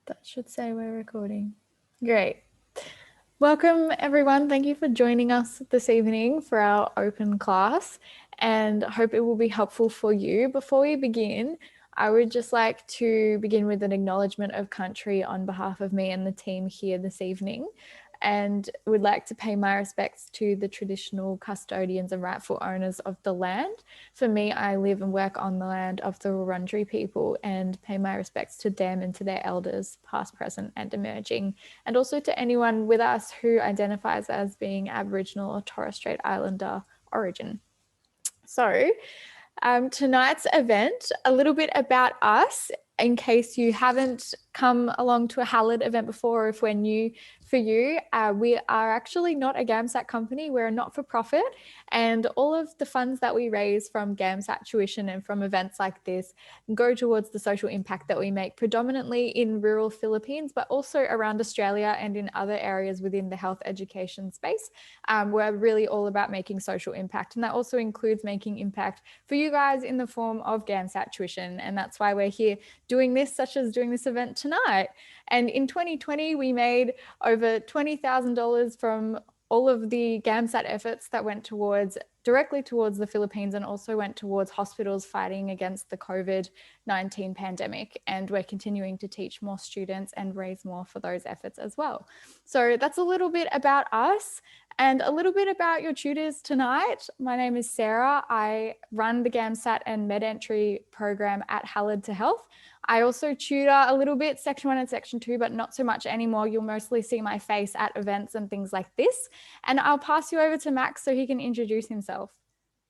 That should say we're recording. Great. Welcome everyone. Thank you for joining us this evening for our open class, and I hope it will be helpful for you. Before we begin, I would just like to begin with an acknowledgement of country on behalf of me and the team here this evening, and would like to pay my respects to the traditional custodians and rightful owners of the land. For me, I live and work on the land of the Wurundjeri people, and pay my respects to them and to their elders, past, present and emerging, and also to anyone with us who identifies as being Aboriginal or Torres Strait Islander origin. So tonight's event, a little bit about us, in case you haven't come along to a Halad event before, or if we're new for you, we are actually not a GAMSAT company. We're a not-for-profit, and all of the funds that we raise from GAMSAT tuition and from events like this go towards the social impact that we make, predominantly in rural Philippines, but also around Australia and in other areas within the health education space. We're really all about making social impact, and that also includes making impact for you guys in the form of GAMSAT tuition, and that's why we're here doing this, such as doing this event tonight. And in 2020, we made over $20,000 from all of the GAMSAT efforts that went directly towards the Philippines, and also went towards hospitals fighting against the COVID-19 pandemic. And we're continuing to teach more students and raise more for those efforts as well. So that's a little bit about us and a little bit about your tutors tonight. My name is Sarah. I run the GAMSAT and Med Entry program at Halad to Health. I also tutor a little bit Section 1 and Section 2, but not so much anymore. You'll mostly see my face at events and things like this. And I'll pass you over to Max so he can introduce himself.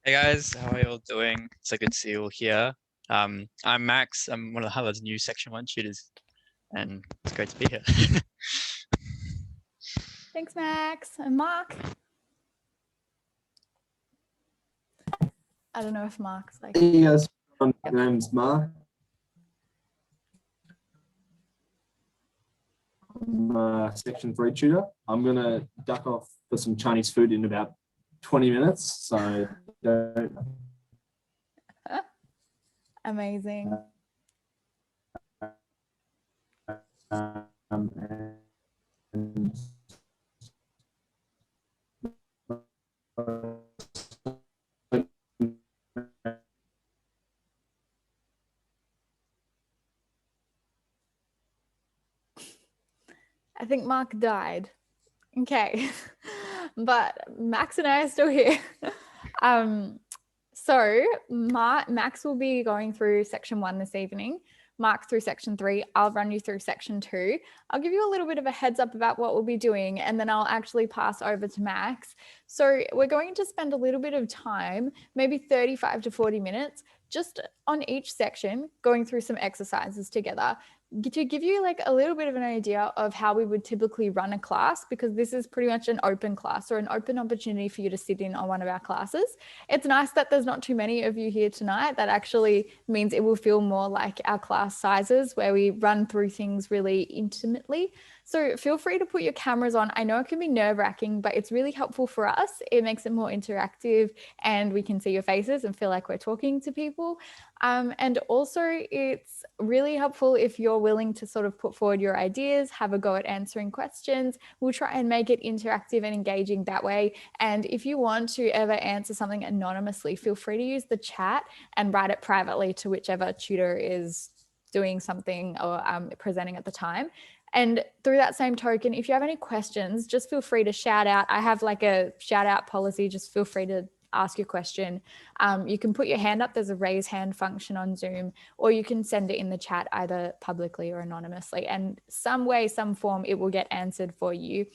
Hey guys, how are you all doing? It's so good to see you all here. I'm Max. I'm one of Halad's new Section 1 tutors, and it's great to be here. Thanks, Max. And Mark. I don't know if Mark's like... Hey guys, my name's Mark. I'm a Section 3 tutor. I'm going to duck off for some Chinese food in about 20 minutes. So Amazing. I think Mark died. Okay, but Max and I are still here. So Max will be going through Section 1 this evening, Mark through Section 3. I'll run you through Section 2. I'll give you a little bit of a heads up about what we'll be doing, and then I'll actually pass over to Max. So we're going to spend a little bit of time, maybe 35 to 40 minutes, just on each section, going through some exercises together to give you like a little bit of an idea of how we would typically run a class, because this is pretty much an open class or an open opportunity for you to sit in on one of our classes. It's nice that there's not too many of you here tonight. That actually means it will feel more like our class sizes where we run through things really intimately. So feel free to put your cameras on. I know it can be nerve-wracking, but it's really helpful for us. It makes it more interactive and we can see your faces and feel like we're talking to people. And also it's really helpful if you're willing to sort of put forward your ideas, have a go at answering questions. We'll try and make it interactive and engaging that way. And if you want to ever answer something anonymously, feel free to use the chat and write it privately to whichever tutor is doing something or presenting at the time. And through that same token, if you have any questions, just feel free to shout out. I have like a shout out policy. Just feel free to ask your question. You can put your hand up. There's a raise hand function on Zoom, or you can send it in the chat either publicly or anonymously. And some way, some form, it will get answered for you.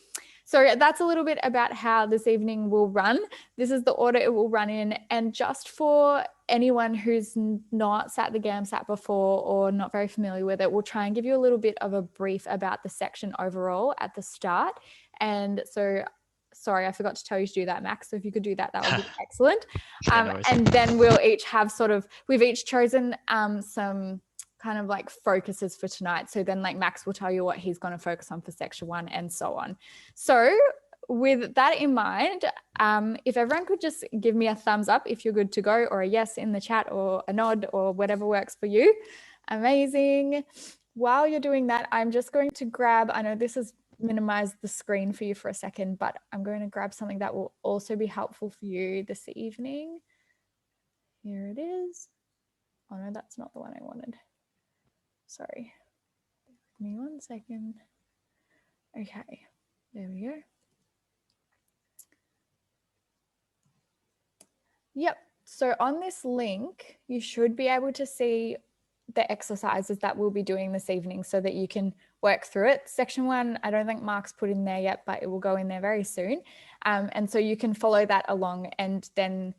So that's a little bit about how this evening will run. This is the order it will run in. And just for anyone who's not sat the GAMSAT before or not very familiar with it, we'll try and give you a little bit of a brief about the section overall at the start. And so, sorry, I forgot to tell you to do that, Max. So if you could do that, that would be excellent. And then we'll each have we've each chosen some kind of like focuses for tonight. So then like Max will tell you what he's going to focus on for Section 1 and so on. So with that in mind, if everyone could just give me a thumbs up if you're good to go, or a yes in the chat, or a nod, or whatever works for you. Amazing. while you're doing that, I'm just going to grab, I know this has minimized the screen for you for a second, but I'm going to grab something that will also be helpful for you this evening. Here it is. Oh no, that's not the one I wanted. Sorry. Give me 1 second. Okay, there we go. Yep, so on this link, you should be able to see the exercises that we'll be doing this evening so that you can work through it. Section 1, I don't think Mark's put in there yet, but it will go in there very soon. And so you can follow that along, and then,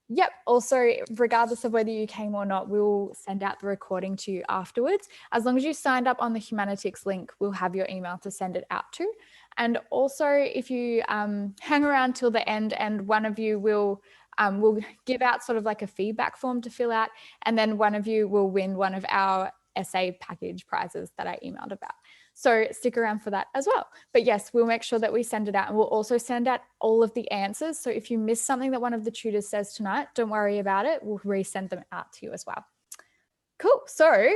yep, also, regardless of whether you came or not, we'll send out the recording to you afterwards. As long as you signed up on the Humanistics link, we'll have your email to send it out to. And also, if you hang around till the end, and one of you will we'll give out sort of like a feedback form to fill out, and then one of you will win one of our essay package prizes that I emailed about. So stick around for that as well. But yes, we'll make sure that we send it out, and we'll also send out all of the answers. So if you miss something that one of the tutors says tonight, don't worry about it. We'll resend them out to you as well. Cool. So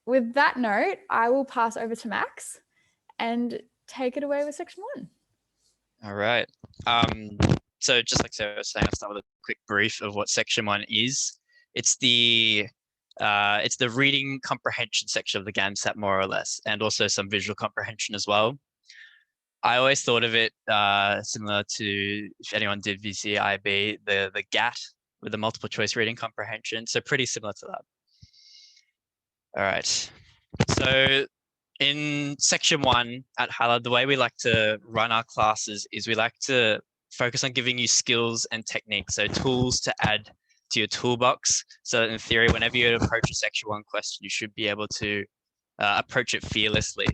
with that note, I will pass over to Max and take it away with section 1. All right. So just like Sarah was saying, I'll start with a quick brief of what section 1 is. It's the reading comprehension section of the GAMSAT, more or less, and also some visual comprehension as well. I always thought of it similar to, if anyone did VCIB, the GAT with the multiple choice reading comprehension. So pretty similar to that. All right. So in section 1 at Halad, the way we like to run our classes is we like to focus on giving you skills and techniques, so tools to add to your toolbox. So in theory, whenever you approach a section 1 question, you should be able to approach it fearlessly.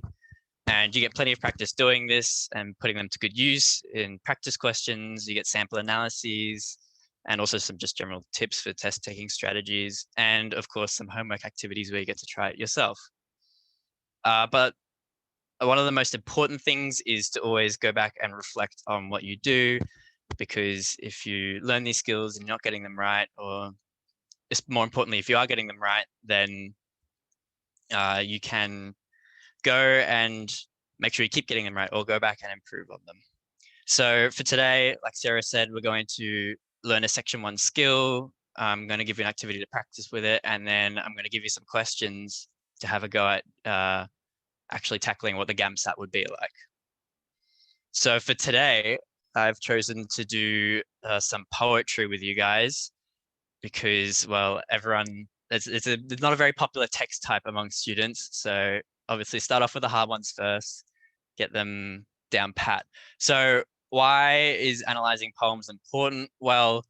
And you get plenty of practice doing this and putting them to good use in practice questions. You get sample analyses and also some just general tips for test taking strategies. And of course, some homework activities where you get to try it yourself. But one of the most important things is to always go back and reflect on what you do, because if you learn these skills and you're not getting them right, or more importantly, if you are getting them right, then you can go and make sure you keep getting them right, or go back and improve on them. So for today, like Sarah said, we're going to learn a section 1 skill. I'm going to give you an activity to practice with it, and then I'm going to give you some questions to have a go at actually tackling what the GAMSAT would be like. So for today, I've chosen to do some poetry with you guys because, well, everyone, it's not a very popular text type among students. So obviously start off with the hard ones first, get them down pat. So why is analyzing poems important? Well,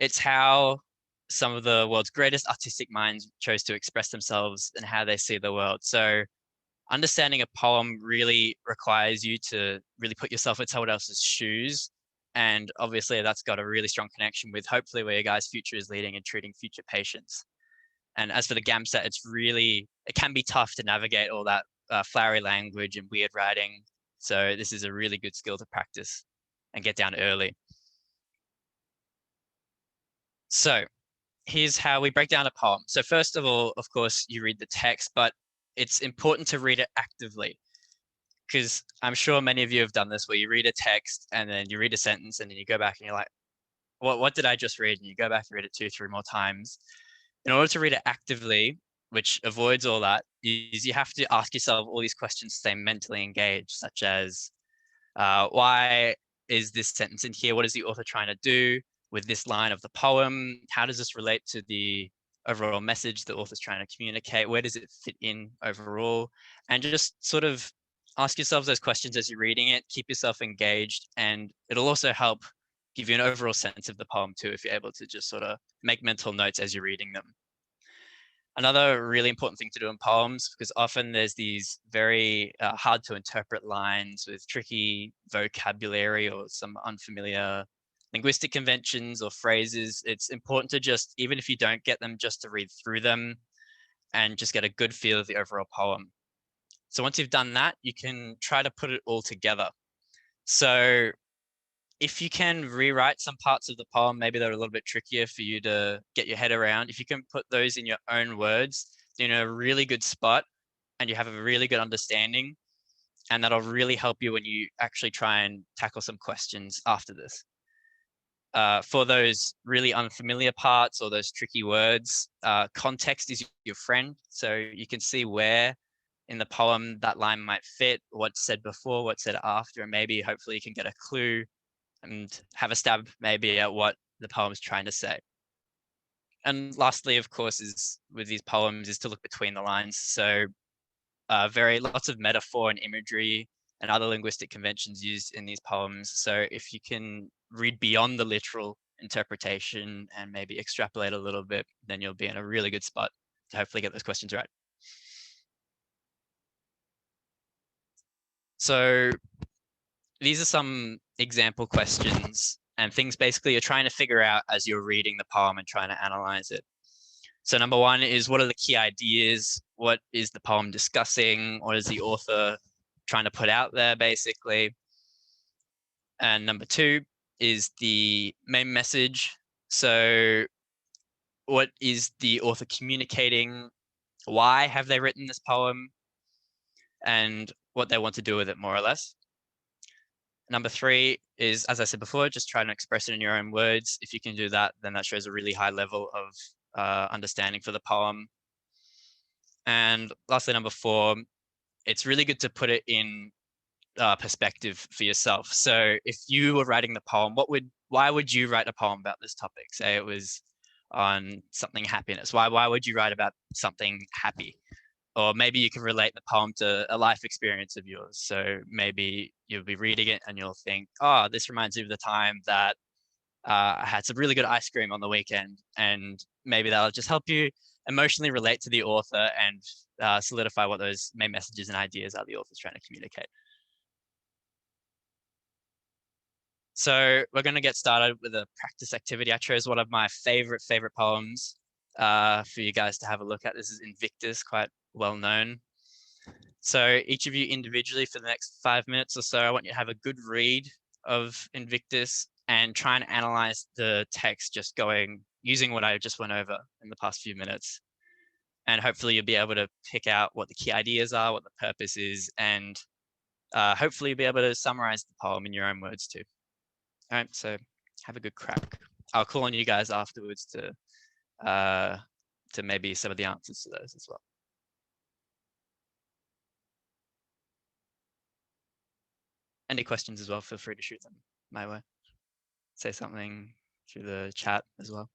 it's how some of the world's greatest artistic minds chose to express themselves and how they see the world. So understanding a poem really requires you to really put yourself in someone else's shoes. And obviously that's got a really strong connection with hopefully where your guys' future is leading and treating future patients. And as for the GAMSAT, it can be tough to navigate all that flowery language and weird writing. So this is a really good skill to practice and get down early. So here's how we break down a poem. So first of all, of course, you read the text, but it's important to read it actively, because I'm sure many of you have done this where you read a text and then you read a sentence and then you go back and you're like, what did I just read? And you go back and read it 2-3 more times. In order to read it actively, which avoids all that, is you have to ask yourself all these questions to stay mentally engaged, such as why is this sentence in here? What is the author trying to do with this line of the poem? How does this relate to the overall message the author's trying to communicate? Where does it fit in overall? And just sort of ask yourselves those questions as you're reading it, keep yourself engaged, and it'll also help give you an overall sense of the poem too, if you're able to just sort of make mental notes as you're reading them. Another really important thing to do in poems, because often there's these very hard to interpret lines with tricky vocabulary or some unfamiliar linguistic conventions or phrases, it's important to just, even if you don't get them, just to read through them and just get a good feel of the overall poem. So once you've done that, you can try to put it all together. So if you can rewrite some parts of the poem, maybe they're a little bit trickier for you to get your head around. If you can put those in your own words, you're in a really good spot and you have a really good understanding, and that'll really help you when you actually try and tackle some questions after this. For those really unfamiliar parts or those tricky words, context is your friend. So you can see where in the poem that line might fit, what's said before, what's said after, and maybe hopefully you can get a clue and have a stab maybe at what the poem is trying to say. And lastly, of course, is with these poems is to look between the lines. So lots of metaphor and imagery and other linguistic conventions used in these poems. So if you can read beyond the literal interpretation and maybe extrapolate a little bit, then you'll be in a really good spot to hopefully get those questions right. So these are some example questions and things basically you're trying to figure out as you're reading the poem and trying to analyze it. So number one is, what are the key ideas? What is the poem discussing? What is the author trying to put out there, basically? And number two is the main message. So what is the author communicating? Why have they written this poem? And what they want to do with it, more or less. Number three is, as I said before, just try to express it in your own words. If you can do that, then that shows a really high level of understanding for the poem. And lastly, number four, it's really good to put it in perspective for yourself. So if you were writing the poem, why would you write a poem about this topic? Say it was on something happiness. Why would you write about something happy? Or maybe you can relate the poem to a life experience of yours. So maybe you'll be reading it and you'll think, oh, this reminds me of the time that I had some really good ice cream on the weekend. And maybe that'll just help you emotionally relate to the author and solidify what those main messages and ideas are the author's trying to communicate. So we're going to get started with a practice activity. I chose one of my favorite poems for you guys to have a look at. This is Invictus, quite well known. So each of you individually for the next 5 minutes or so, I want you to have a good read of Invictus and try and analyze the text using what I just went over in the past few minutes. And hopefully you'll be able to pick out what the key ideas are, what the purpose is, and hopefully you'll be able to summarize the poem in your own words too. All right, so have a good crack. I'll call on you guys afterwards to maybe some of the answers to those as well. Any questions as well, feel free to shoot them my way. Say something through the chat as well.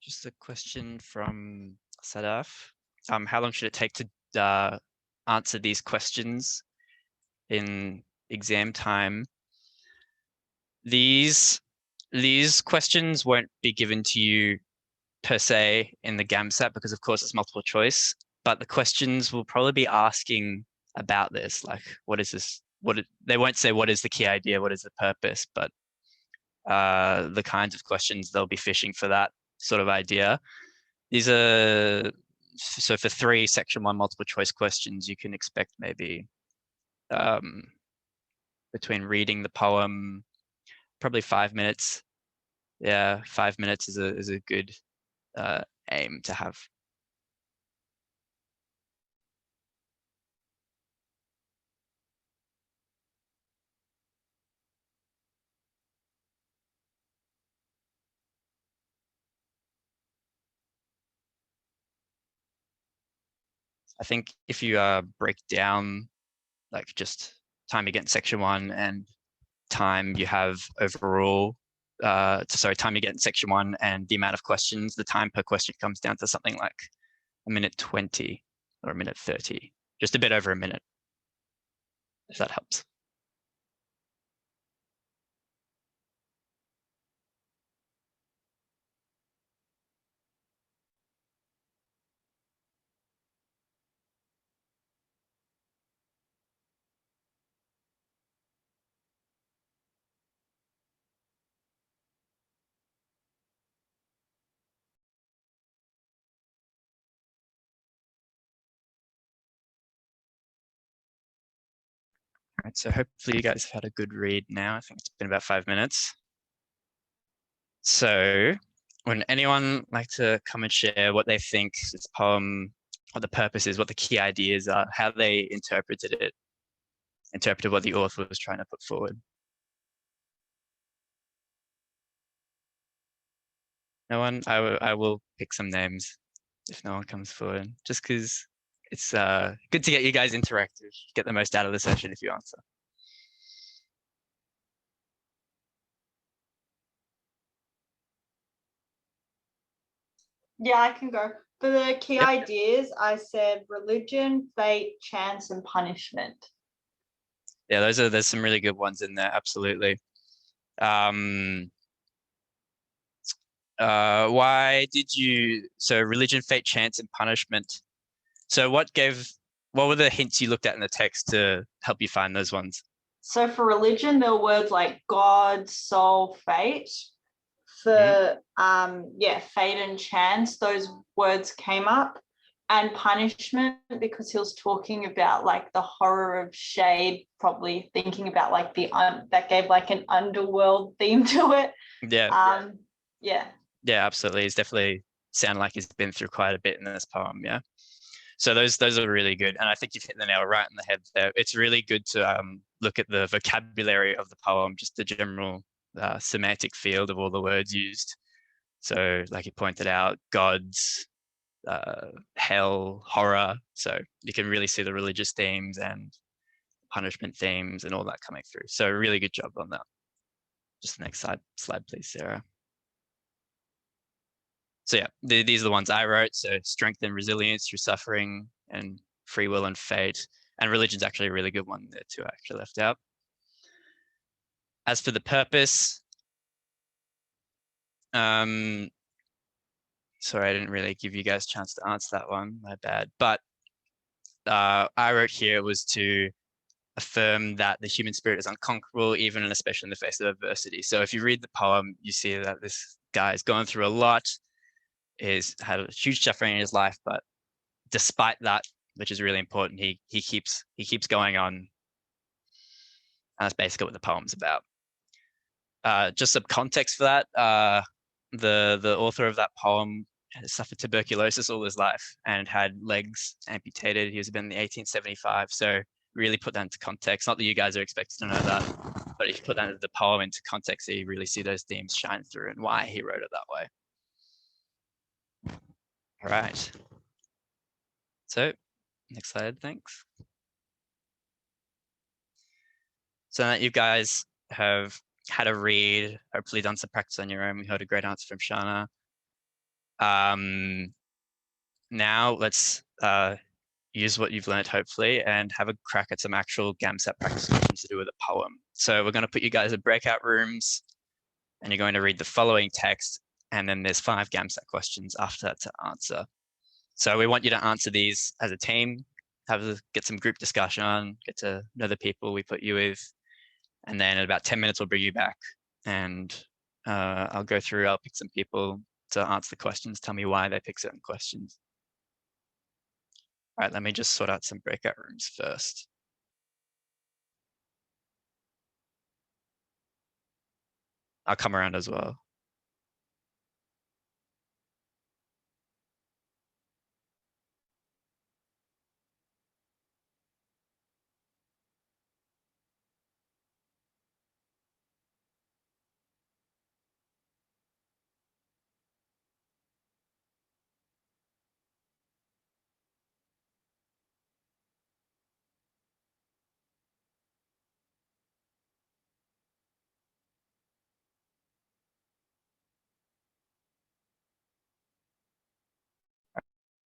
Just a question from Sadaf. How long should it take to answer these questions in exam time? These questions won't be given to you per se in the GAMSAT because of course it's multiple choice, but the questions will probably be asking about this, like what is this? They won't say what is the key idea, what is the purpose, but the kinds of questions they'll be fishing for that sort of idea. These are, so for 3 section 1 multiple choice questions, you can expect maybe between reading the poem, probably 5 minutes. Yeah, 5 minutes is a good aim to have. I think if you break down like just time you get in section 1 and time you have overall, time you get in section 1 and the amount of questions, the time per question comes down to something like 1:20 or 1:30, just a bit over a minute, if that helps. All right, so hopefully you guys have had a good read now. I think it's been about 5 minutes. So would anyone like to come and share what they think this poem, what the purpose is, what the key ideas are, how they interpreted it, interpreted what the author was trying to put forward? No one? I will pick some names if no one comes forward, just because it's good to get you guys interactive, get the most out of the session if you answer. Yeah, I can go. For the key Yep. ideas, I said religion, fate, chance, and punishment. Yeah, there's some really good ones in there, absolutely. Why did you, so religion, fate, chance, and punishment. So what were the hints you looked at in the text to help you find those ones? So for religion, there were words like God, soul, fate. For fate and chance, those words came up. And punishment, because he was talking about like the horror of shade, probably thinking about like that gave like an underworld theme to it. Yeah. Yeah. Yeah, absolutely. He's definitely sounded like he's been through quite a bit in this poem. Yeah. So those are really good, and I think you've hit the nail right in the head there. It's really good to look at the vocabulary of the poem, just the general semantic field of all the words used. So, like you pointed out, gods, hell, horror. So you can really see the religious themes and punishment themes and all that coming through. So really good job on that. Just the next slide, please, Sarah. So yeah, these are the ones I wrote. So strength and resilience through suffering and free will and fate. And religion's actually a really good one there too, I actually left out. As for the purpose, sorry, I didn't really give you guys a chance to answer that one, my bad. But I wrote here was to affirm that the human spirit is unconquerable, even and especially in the face of adversity. So if you read the poem, you see that this guy is going through a lot, had a huge suffering in his life, but despite that, which is really important, he keeps going on. And that's basically what the poem's about. Just some context for that, the author of that poem suffered tuberculosis all his life and had legs amputated. He was born in 1875, so really put that into context. Not that you guys are expected to know that, but if you put that into the poem into context, you really see those themes shine through and why he wrote it that way. All right. So next slide, thanks. So that you guys have had a read, hopefully done some practice on your own. We heard a great answer from Shana. Now let's use what you've learned, hopefully, and have a crack at some actual GAMSAT practice questions to do with a poem. So we're going to put you guys in breakout rooms, and you're going to read the following text, and then there's 5 GAMSAT questions after that to answer. So we want you to answer these as a team, get some group discussion on, get to know the people we put you with, and then in about 10 minutes we'll bring you back, and I'll go through, I'll pick some people, to answer the questions, tell me why they pick certain questions. All right, let me just sort out some breakout rooms first. I'll come around as well.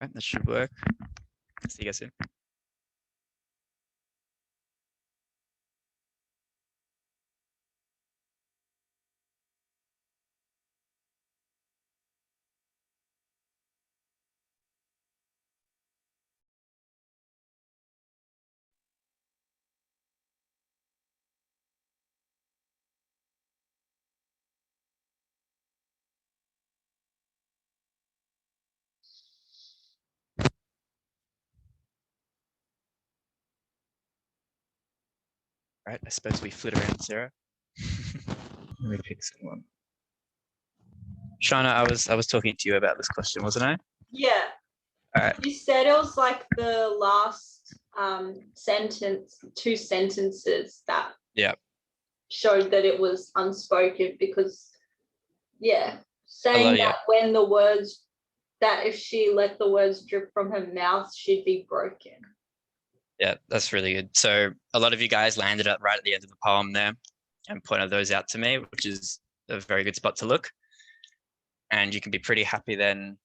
All right, that should work. See you guys soon. All right, I suppose we flit around, Sarah. Let me pick someone. Shauna, I was talking to you about this question, wasn't I? Yeah. All right. You said it was like the last two sentences that showed that it was unspoken because, saying that when the words, that if she let the words drip from her mouth, she'd be broken. Yeah, that's really good. So a lot of you guys landed up right at the end of the poem there and pointed those out to me, which is a very good spot to look. And you can be pretty happy then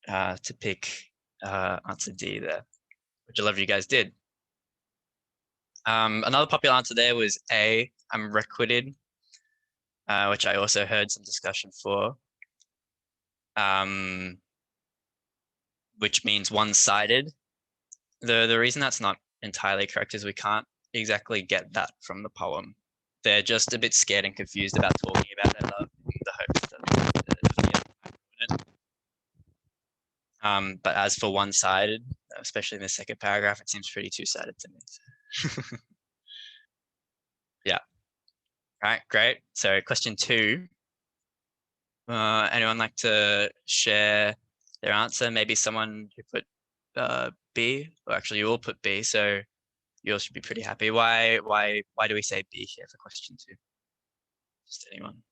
to pick answer D there, which a lot of you guys did. Another popular answer there was A, I'm requited, which I also heard some discussion for, which means one-sided. The reason that's not entirely correct is we can't exactly get that from the poem. They're just a bit scared and confused about talking about their love in the hopes that but as for one-sided, especially in the second paragraph, it seems pretty two-sided to me. Yeah. All right, great. So question 2. Anyone like to share their answer? Maybe someone who put B, or actually you all put B, so you all should be pretty happy. Why do we say B here for question 2? Just anyone.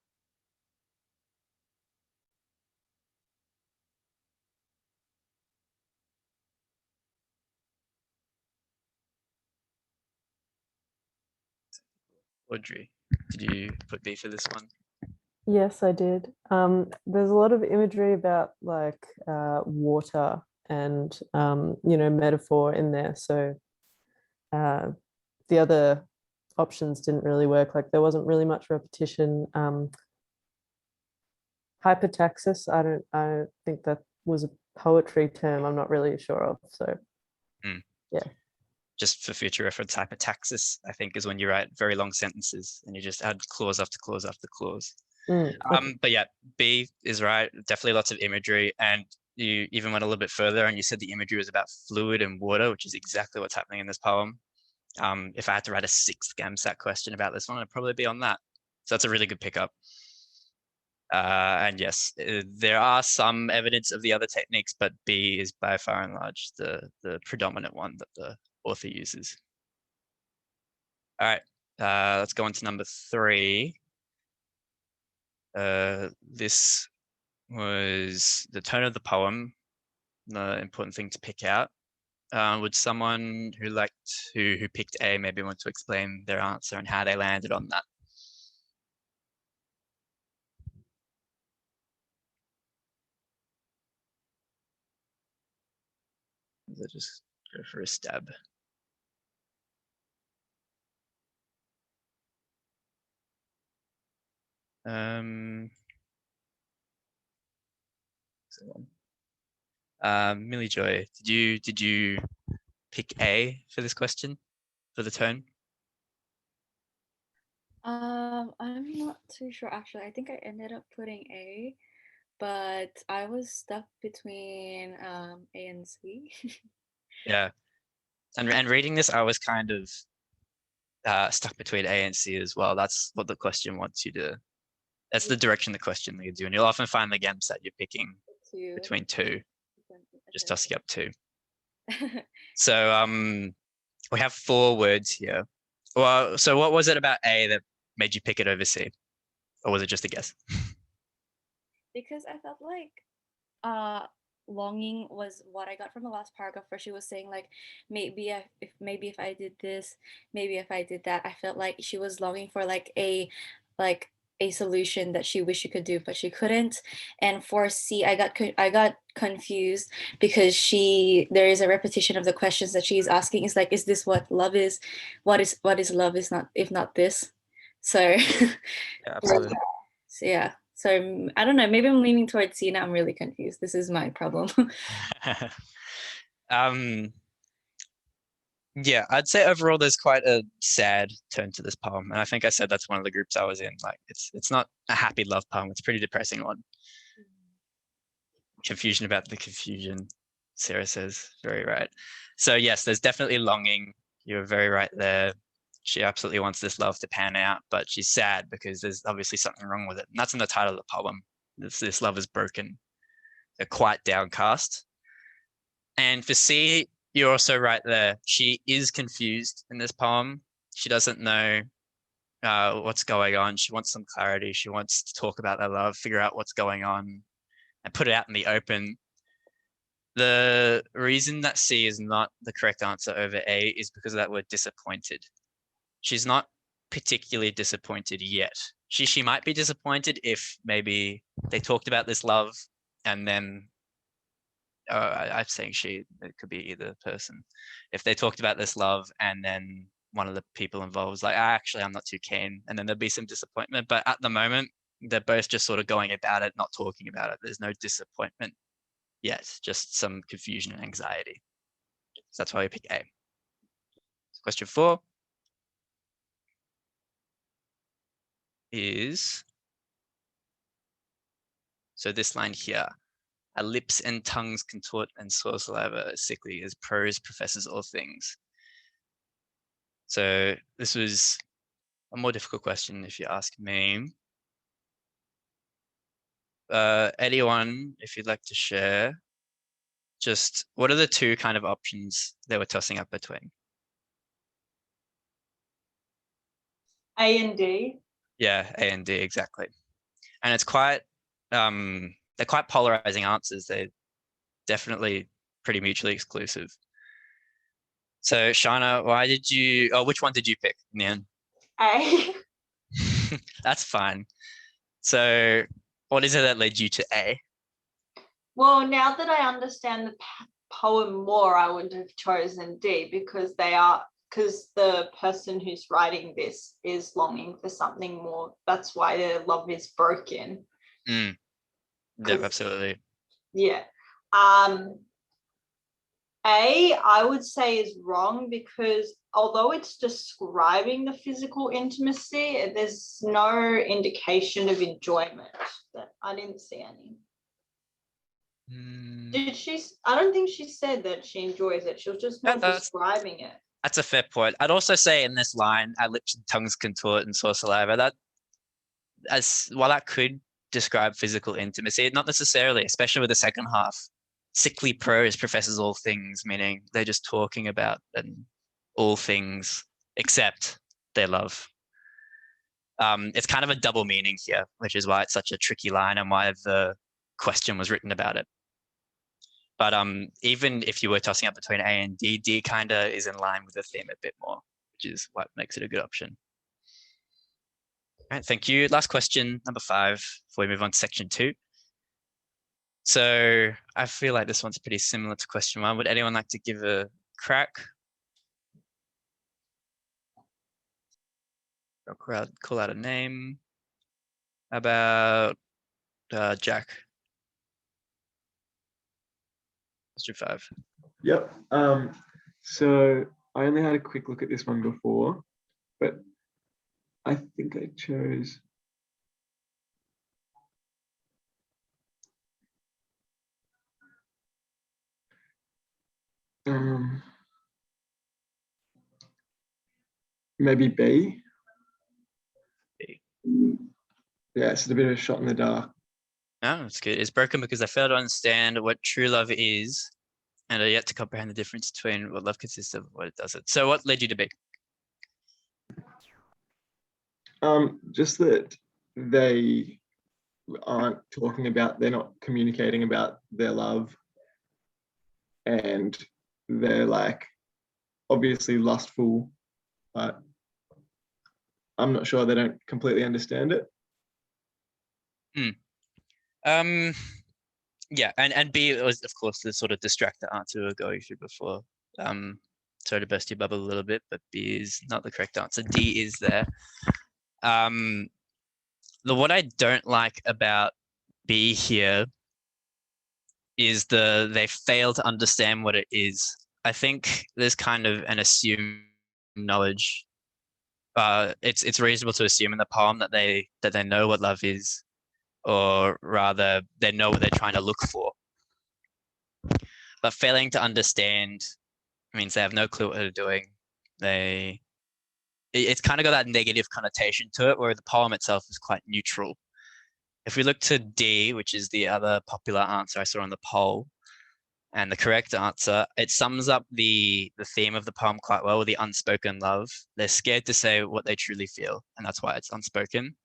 Audrey, did you put B for this one? Yes, I did. There's a lot of imagery about like water and metaphor in there. So the other options didn't really work. Like there wasn't really much repetition. Hypotaxis, I don't think that was a poetry term. I'm not really sure of. So yeah. Just for future reference, hypotaxis, I think, is when you write very long sentences and you just add clause after clause after clause. Okay. But yeah, B is right. Definitely lots of imagery. And you even went a little bit further and you said the imagery was about fluid and water, which is exactly what's happening in this poem. If I had to write a 6th GAMSAT question about this one, I'd probably be on that. So that's a really good pickup. And yes, there are some evidence of the other techniques, but B is by far and large the predominant one that the author uses. All right, let's go on to number 3. This was the tone of the poem, the important thing to pick out. Would someone who picked A maybe want to explain their answer and how they landed on that? I'll just go for a stab. Millie Joy, did you pick A for this question, for the tone? I'm not too sure actually. I think I ended up putting A, but I was stuck between A and C. Yeah. And reading this, I was kind of stuck between A and C as well. That's what the question wants you to. That's the direction the question leads you, and you'll often find the GAMSAT you're picking Two. between two, just Okay. tossing up two. So we have 4 words here. Well, so what was it about A that made you pick it over C, or was it just a guess? Because I felt like longing was what I got from the last paragraph, where she was saying like maybe if I did this, maybe if I did that. I felt like she was longing for like a solution that she wished she could do, but she couldn't. And for C, I got confused because there is a repetition of the questions that she's asking. Is like, is this what love is? What is love is not, if not this? So Yeah, absolutely. so yeah. So I don't know, maybe I'm leaning towards C now. I'm really confused. This is my problem. Yeah, I'd say overall there's quite a sad turn to this poem, and I think I said that's one of the groups I was in. Like, it's not a happy love poem; it's a pretty depressing one. Confusion about the confusion, Sarah says, very right. So yes, there's definitely longing. You're very right there. She absolutely wants this love to pan out, but she's sad because there's obviously something wrong with it, and that's in the title of the poem. This love is broken. They're quite downcast. And for C, you're also right there. She is confused in this poem. She doesn't know what's going on. She wants some clarity. She wants to talk about their love, figure out what's going on, and put it out in the open. The reason that C is not the correct answer over A is because of that word disappointed. She's not particularly disappointed yet. She might be disappointed if maybe they talked about this love and then I'm saying she, it could be either person. If they talked about this love and then one of the people involved was like, actually, I'm not too keen, and then there'd be some disappointment. But at the moment, they're both just sort of going about it, not talking about it. There's no disappointment yet, just some confusion and anxiety. So that's why we pick A. Question 4 is, so this line here, our lips and tongues contort and soar saliva sickly as prose professes all things. So this was a more difficult question if you ask me. Anyone, if you'd like to share, just what are the 2 kind of options they were tossing up between? A and D. Yeah, A and D, exactly. And it's quite, they're quite polarizing answers. They're definitely pretty mutually exclusive. So Shana, which one did you pick in the end? A. That's fine. So what is it that led you to A? Well, now that I understand the poem more, I would have chosen D because the person who's writing this is longing for something more. That's why their love is broken. Yeah, absolutely. Yeah. A, I would say, is wrong because although it's describing the physical intimacy, there's no indication of enjoyment. That I didn't see any. Did she? I don't think she said that she enjoys it. She was just more describing it. That's a fair point. I'd also say in this line, our lips and tongues contort and soar saliva, while that could describe physical intimacy, not necessarily, especially with the second half. Sickly prose professes all things, meaning they're just talking about all things except their love. It's kind of a double meaning here, which is why it's such a tricky line and why the question was written about it. But even if you were tossing up between A and D, D kind of is in line with the theme a bit more, which is what makes it a good option. All right, thank you. Last question, number 5, before we move on to section 2. So I feel like this one's pretty similar to question 1. Would anyone like to give a crack? I'll call out a name. How about Jack? Question 5. Yep. So I only had a quick look at this one before, but I think I chose Maybe B. B. Yeah, it's a bit of a shot in the dark. No, it's good. It's broken because they fail to understand what true love is and are yet to comprehend the difference between what love consists of and what it doesn't. So what led you to B? Just that they aren't talking about, they're not communicating about their love, and they're like obviously lustful, but I'm not sure they don't completely understand it. Yeah, and B was of course the sort of distracted answer we were going through before. Sorry to burst your bubble a little bit, but B is not the correct answer. D is there. What I don't like about B here is they fail to understand what it is. I think there's kind of an assumed knowledge. It's reasonable to assume in the poem that they know what love is, or rather they know what they're trying to look for. But failing to understand means they have no clue what they're doing. It's kind of got that negative connotation to it, where the poem itself is quite neutral. If we look to D, which is the other popular answer I saw on the poll, and the correct answer, it sums up the theme of the poem quite well with the unspoken love. They're scared to say what they truly feel, and that's why it's unspoken.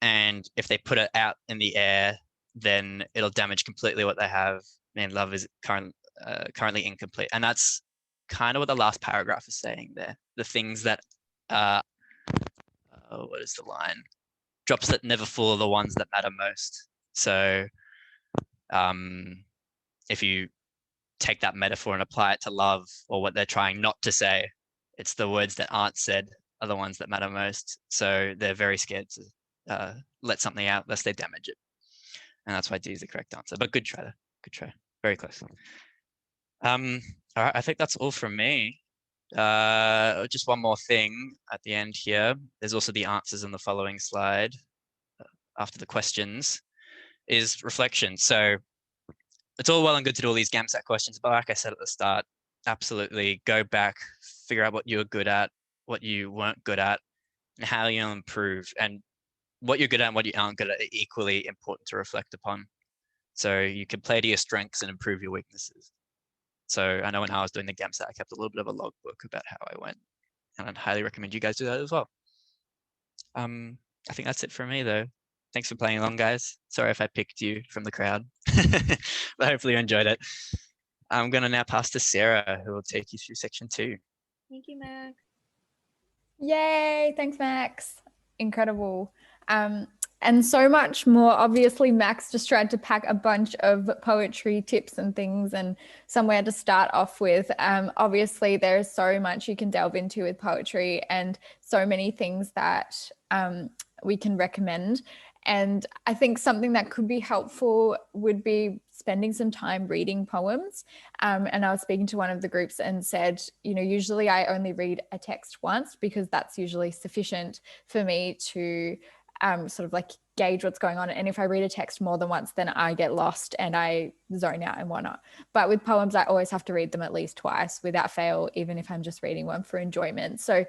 And if they put it out in the air, then it'll damage completely what they have. And love is currently incomplete. And that's kind of what the last paragraph is saying there. The things that, what is the line? Drops that never fall are the ones that matter most. So if you take that metaphor and apply it to love, or what they're trying not to say, it's the words that aren't said are the ones that matter most. So they're very scared to let something out lest they damage it. And that's why D is the correct answer. But good try there. Good try. Very close. All right, I think that's all from me. Just one more thing at the end here. There's also the answers in the following slide after the questions is reflection. So it's all well and good to do all these GAMSAT questions, but like I said at the start, absolutely go back, figure out what you were good at, what you weren't good at, and how you'll improve. And what you're good at and what you aren't good at are equally important to reflect upon. So you can play to your strengths and improve your weaknesses. So I know when I was doing the GAMSAT, I kept a little bit of a logbook about how I went, and I'd highly recommend you guys do that as well. I think that's it for me though. Thanks for playing along, guys. Sorry if I picked you from the crowd, but hopefully you enjoyed it. I'm gonna now pass to Sarah, who will take you through section 2. Thank you, Max. Yay, thanks Max. Incredible. And so much more. Obviously, Max just tried to pack a bunch of poetry tips and things and somewhere to start off with. Obviously, there's so much you can delve into with poetry and so many things that we can recommend. And I think something that could be helpful would be spending some time reading poems. And I was speaking to one of the groups and said, you know, usually I only read a text once because that's usually sufficient for me to sort of like gauge what's going on. And if I read a text more than once, then I get lost and I zone out and whatnot. But with poems, I always have to read them at least twice without fail, even if I'm just reading one for enjoyment. So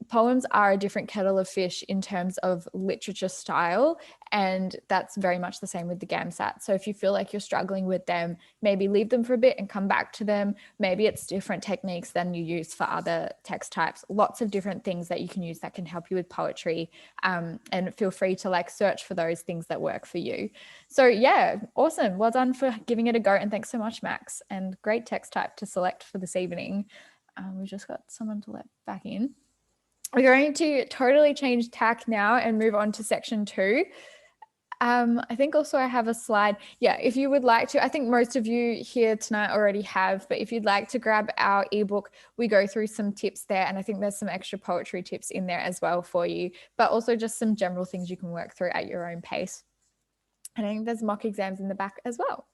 poems are a different kettle of fish in terms of literature style, and that's very much the same with the GAMSAT. So if you feel like you're struggling with them, maybe leave them for a bit and come back to them. Maybe it's different techniques than you use for other text types. Lots of different things that you can use that can help you with poetry, and feel free to like search for those things that work for you. So yeah, awesome. Well done for giving it a go, and thanks so much, Max, and great text type to select for this evening. We've just got someone to let back in. We're going to totally change tack now and move on to section 2. I think also I have a slide. Yeah, if you would like to, I think most of you here tonight already have, but if you'd like to grab our ebook, we go through some tips there. And I think there's some extra poetry tips in there as well for you, but also just some general things you can work through at your own pace. And I think there's mock exams in the back as well.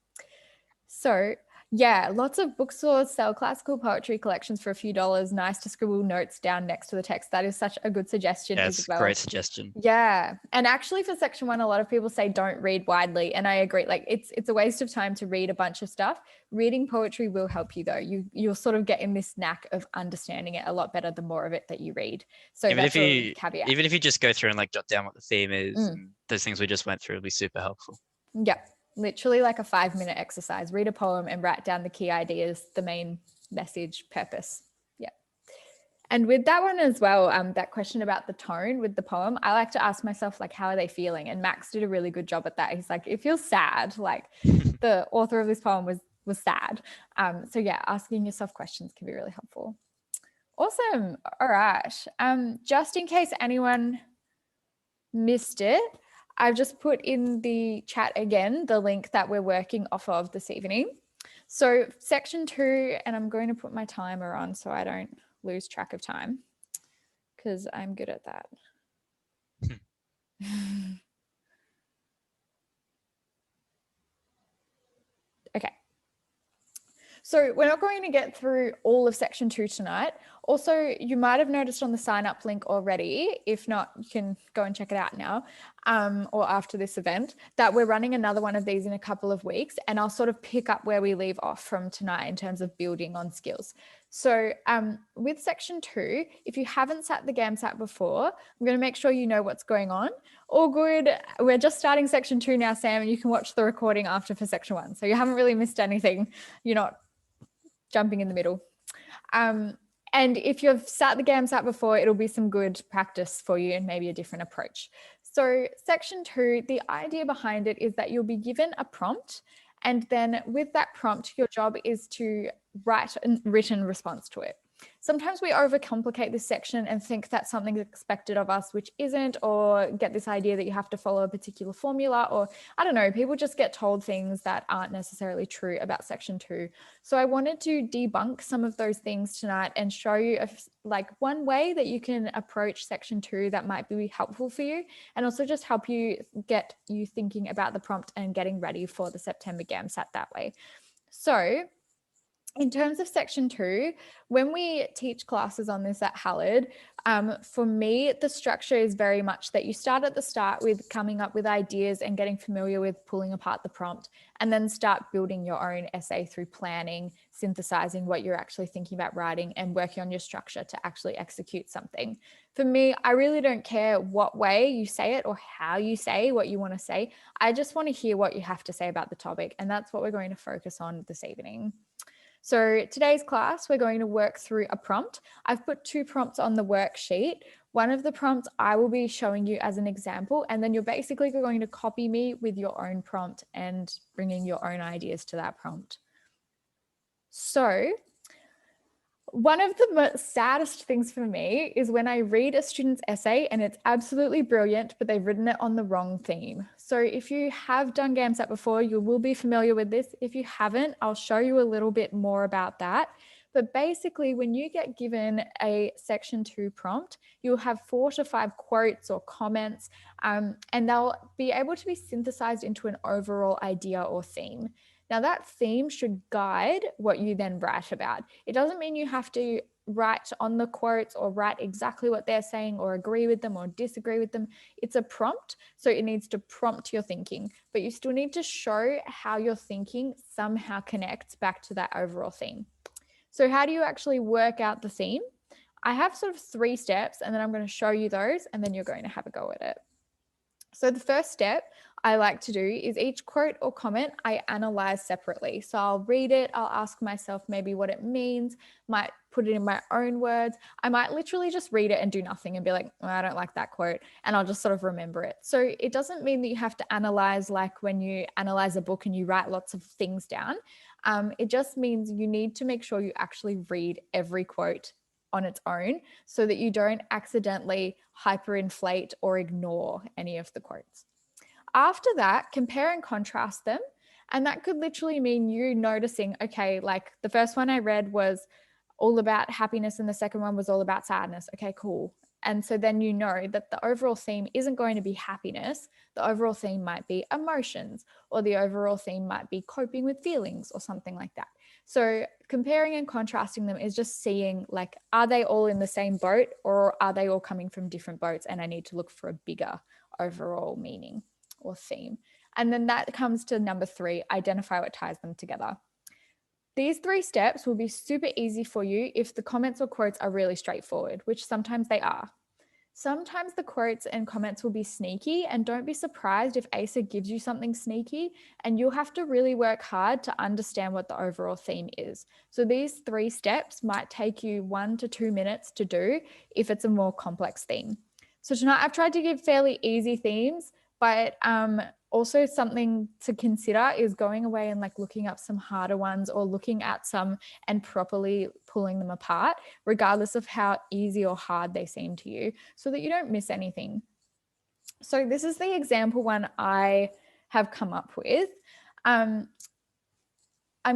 So Yeah, lots of bookstores sell classical poetry collections for a few dollars. Nice to scribble notes down next to the text. That is such a good suggestion Yeah, as it's a well. great suggestion. Yeah. And actually for section 1, a lot of people say don't read widely. And I agree. Like it's a waste of time to read a bunch of stuff. Reading poetry will help you though. You'll sort of get in this knack of understanding it a lot better the more of it that you read. So Even that's if a you caveat. even if you just go through and like jot down what the theme is and those things we just went through, it'll be super helpful. Yeah. Literally like a 5-minute exercise. Read a poem and write down the key ideas, the main message, purpose. Yeah. And with that one as well, that question about the tone with the poem, I like to ask myself, like, how are they feeling? And Max did a really good job at that. He's like, it feels sad. Like the author of this poem was sad. So yeah, asking yourself questions can be really helpful. Awesome. All right. Just in case anyone missed it, I've just put in the chat again the link that we're working off of this evening. So section 2, and I'm going to put my timer on so I don't lose track of time because I'm good at that. Okay. So we're not going to get through all of section 2 tonight. Also, you might have noticed on the sign up link already, if not, you can go and check it out now or after this event, that we're running another one of these in a couple of weeks, and I'll sort of pick up where we leave off from tonight in terms of building on skills. So with section 2, if you haven't sat the GAMSAT before, I'm going to make sure you know what's going on. All good. We're just starting section 2 now, Sam, and you can watch the recording after for section 1. So you haven't really missed anything. You're not jumping in the middle. And if you've sat the GAMSAT before, it'll be some good practice for you and maybe a different approach. So section 2, the idea behind it is that you'll be given a prompt, and then with that prompt, your job is to write a written response to it. Sometimes we overcomplicate this section and think that something's expected of us, which isn't, or get this idea that you have to follow a particular formula, or I don't know, people just get told things that aren't necessarily true about section 2. So I wanted to debunk some of those things tonight and show you like one way that you can approach section 2 that might be helpful for you, and also just help you get you thinking about the prompt and getting ready for the September GAMSAT that way. So in terms of section 2, when we teach classes on this at Halad, for me, the structure is very much that you start at the start with coming up with ideas and getting familiar with pulling apart the prompt, and then start building your own essay through planning, synthesizing what you're actually thinking about writing, and working on your structure to actually execute something. For me, I really don't care what way you say it or how you say what you want to say. I just want to hear what you have to say about the topic, and that's what we're going to focus on this evening. So today's class, we're going to work through a prompt. I've put 2 prompts on the worksheet. One of the prompts I will be showing you as an example, and then you're basically going to copy me with your own prompt and bringing your own ideas to that prompt. So one of the saddest things for me is when I read a student's essay and it's absolutely brilliant, but they've written it on the wrong theme. So if you have done GAMSAT before, you will be familiar with this. If you haven't, I'll show you a little bit more about that. But basically, when you get given a section 2 prompt, you'll have 4 to 5 quotes or comments, and they'll be able to be synthesized into an overall idea or theme. Now that theme should guide what you then write about. It doesn't mean you have to write on the quotes or write exactly what they're saying or agree with them or disagree with them. It's a prompt, so it needs to prompt your thinking, but you still need to show how your thinking somehow connects back to that overall theme. So how do you actually work out the theme? I have sort of 3 steps, and then I'm going to show you those, and then you're going to have a go at it. So the first step I like to do is each quote or comment I analyze separately. So I'll read it, I'll ask myself maybe what it means, might put it in my own words. I might literally just read it and do nothing and be like, oh, I don't like that quote, and I'll just sort of remember it. So it doesn't mean that you have to analyze like when you analyze a book and you write lots of things down. It just means you need to make sure you actually read every quote on its own so that you don't accidentally hyperinflate or ignore any of the quotes. After that, compare and contrast them. And that could literally mean you noticing, okay, like the first one I read was all about happiness and the second one was all about sadness. Okay, cool. And so then you know that the overall theme isn't going to be happiness. The overall theme might be emotions, or the overall theme might be coping with feelings or something like that. So comparing and contrasting them is just seeing, like, are they all in the same boat, or are they all coming from different boats? And I need to look for a bigger overall meaning or theme. And then that comes to number 3, identify what ties them together. These 3 steps will be super easy for you if the comments or quotes are really straightforward, which sometimes they are. Sometimes the quotes and comments will be sneaky, and don't be surprised if ASA gives you something sneaky, and you'll have to really work hard to understand what the overall theme is. So these 3 steps might take you 1 to 2 minutes to do if it's a more complex theme. So tonight I've tried to give fairly easy themes, but also something to consider is going away and like looking up some harder ones, or looking at some and properly pulling them apart, regardless of how easy or hard they seem to you, so that you don't miss anything. So this is the example one I have come up with. I'm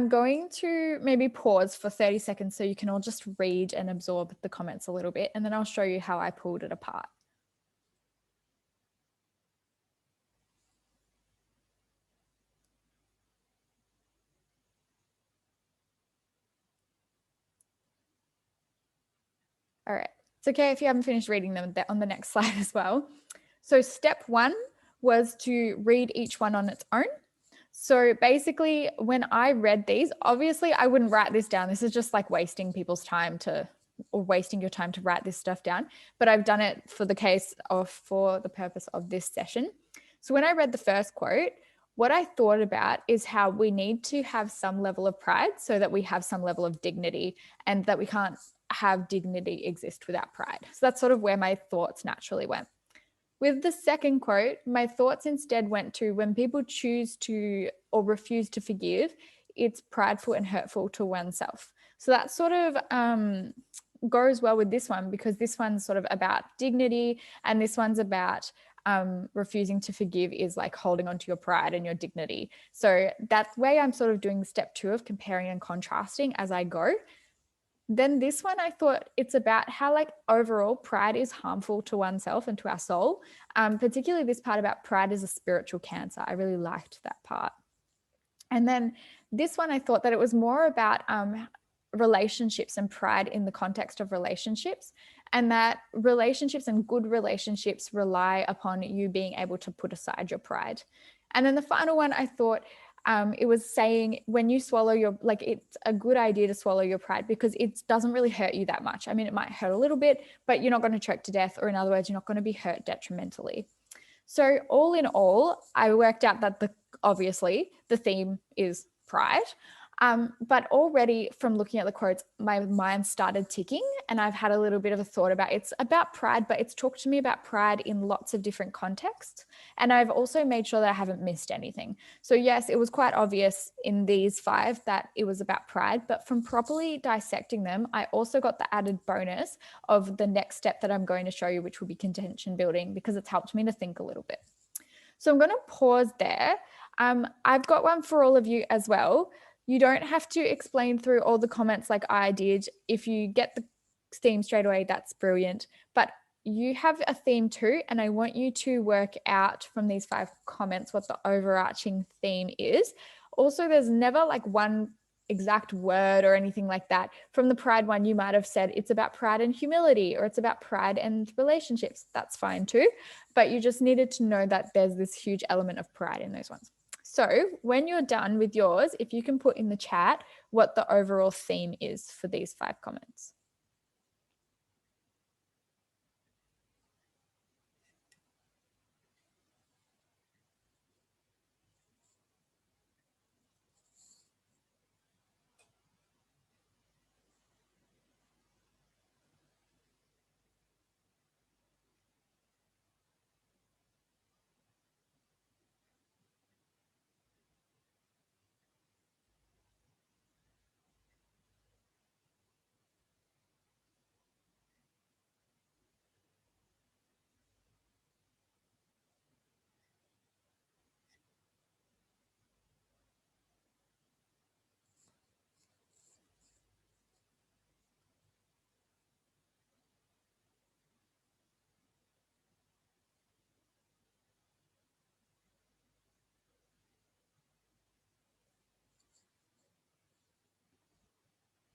going to maybe pause for 30 seconds so you can all just read and absorb the comments a little bit, and then I'll show you how I pulled it apart. All right, it's okay if you haven't finished reading them, they're on the next slide as well. So step 1 was to read each one on its own. So basically when I read these, obviously I wouldn't write this down. This is just like wasting people's time or wasting your time to write this stuff down. But I've done it for the purpose of this session. So when I read the first quote, what I thought about is how we need to have some level of pride so that we have some level of dignity, and that we can't have dignity exist without pride. So that's sort of where my thoughts naturally went. With the second quote, my thoughts instead went to when people choose to or refuse to forgive, it's prideful and hurtful to oneself. So that sort of goes well with this one, because this one's sort of about dignity, and this one's about refusing to forgive is like holding on to your pride and your dignity. So that way I'm sort of doing step 2 of comparing and contrasting as I go. Then this one, I thought it's about how like overall pride is harmful to oneself and to our soul. Particularly this part about pride is a spiritual cancer. I really liked that part. And then this one, I thought that it was more about relationships and pride in the context of relationships, and that relationships and good relationships rely upon you being able to put aside your pride. And then the final one, I thought it was saying when you swallow it's a good idea to swallow your pride, because it doesn't really hurt you that much. I mean, it might hurt a little bit, but you're not going to choke to death, or in other words, you're not going to be hurt detrimentally. So all in all, I worked out that obviously the theme is pride. But already from looking at the quotes, my mind started ticking, and I've had a little bit of a thought about it's about pride, but it's talked to me about pride in lots of different contexts. And I've also made sure that I haven't missed anything. So yes, it was quite obvious in these 5 that it was about pride, but from properly dissecting them, I also got the added bonus of the next step that I'm going to show you, which will be contention building, because it's helped me to think a little bit. So I'm going to pause there. I've got one for all of you as well. You don't have to explain through all the comments like I did. If you get the theme straight away, that's brilliant. But you have a theme too, and I want you to work out from these 5 comments what the overarching theme is. Also, there's never like one exact word or anything like that. From the pride one, you might have said it's about pride and humility, or it's about pride and relationships. That's fine too. But you just needed to know that there's this huge element of pride in those ones. So when you're done with yours, if you can put in the chat what the overall theme is for these 5 comments.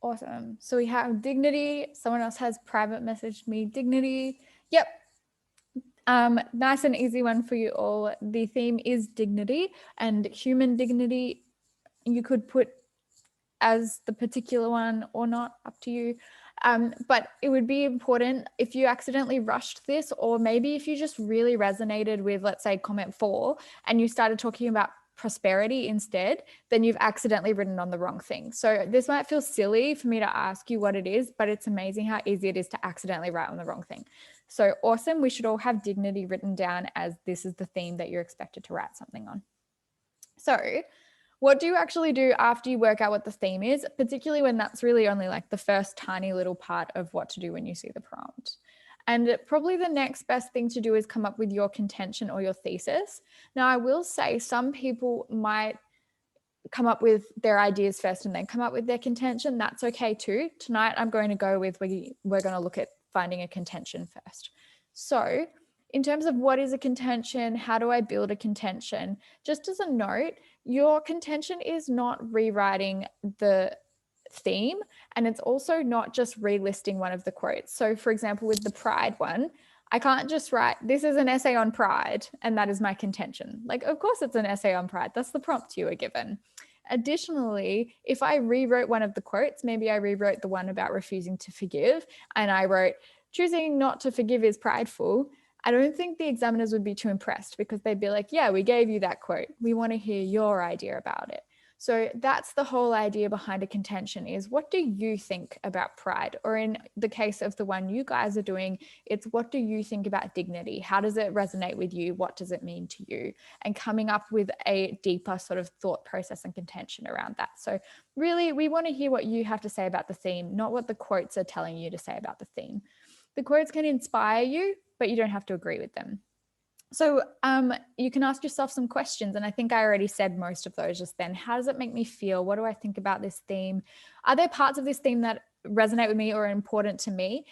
Awesome. So we have dignity. Someone else has private messaged me dignity. Yep. Nice and easy one for you all. The theme is dignity, and human dignity you could put as the particular one or not, up to you. But it would be important if you accidentally rushed this, or maybe if you just really resonated with, let's say, comment 4 and you started talking about prosperity instead, then you've accidentally written on the wrong thing. So this might feel silly for me to ask you what it is, but it's amazing how easy it is to accidentally write on the wrong thing. So awesome. We should all have dignity written down as this is the theme that you're expected to write something on. So what do you actually do after you work out what the theme is, particularly when that's really only like the first tiny little part of what to do when you see the prompt? And probably the next best thing to do is come up with your contention or your thesis. Now, I will say some people might come up with their ideas first and then come up with their contention. That's okay too. Tonight, I'm going to go with, we're going to look at finding a contention first. So in terms of what is a contention, how do I build a contention? Just as a note, your contention is not rewriting the theme, and it's also not just relisting one of the quotes. So for example, with the pride one, I can't just write, this is an essay on pride, and that is my contention. Like, of course it's an essay on pride. That's the prompt you were given. Additionally, if I rewrote one of the quotes, maybe I rewrote the one about refusing to forgive, and I wrote, choosing not to forgive is prideful, I don't think the examiners would be too impressed, because they'd be like, yeah, we gave you that quote. We want to hear your idea about it. So that's the whole idea behind a contention, is what do you think about pride? Or in the case of the one you guys are doing, it's what do you think about dignity? How does it resonate with you? What does it mean to you? And coming up with a deeper sort of thought process and contention around that. So really, we want to hear what you have to say about the theme, not what the quotes are telling you to say about the theme. The quotes can inspire you, but you don't have to agree with them. So you can ask yourself some questions, and I think I already said most of those just then. How does it make me feel? What do I think about this theme? Are there parts of this theme that resonate with me or are important to me?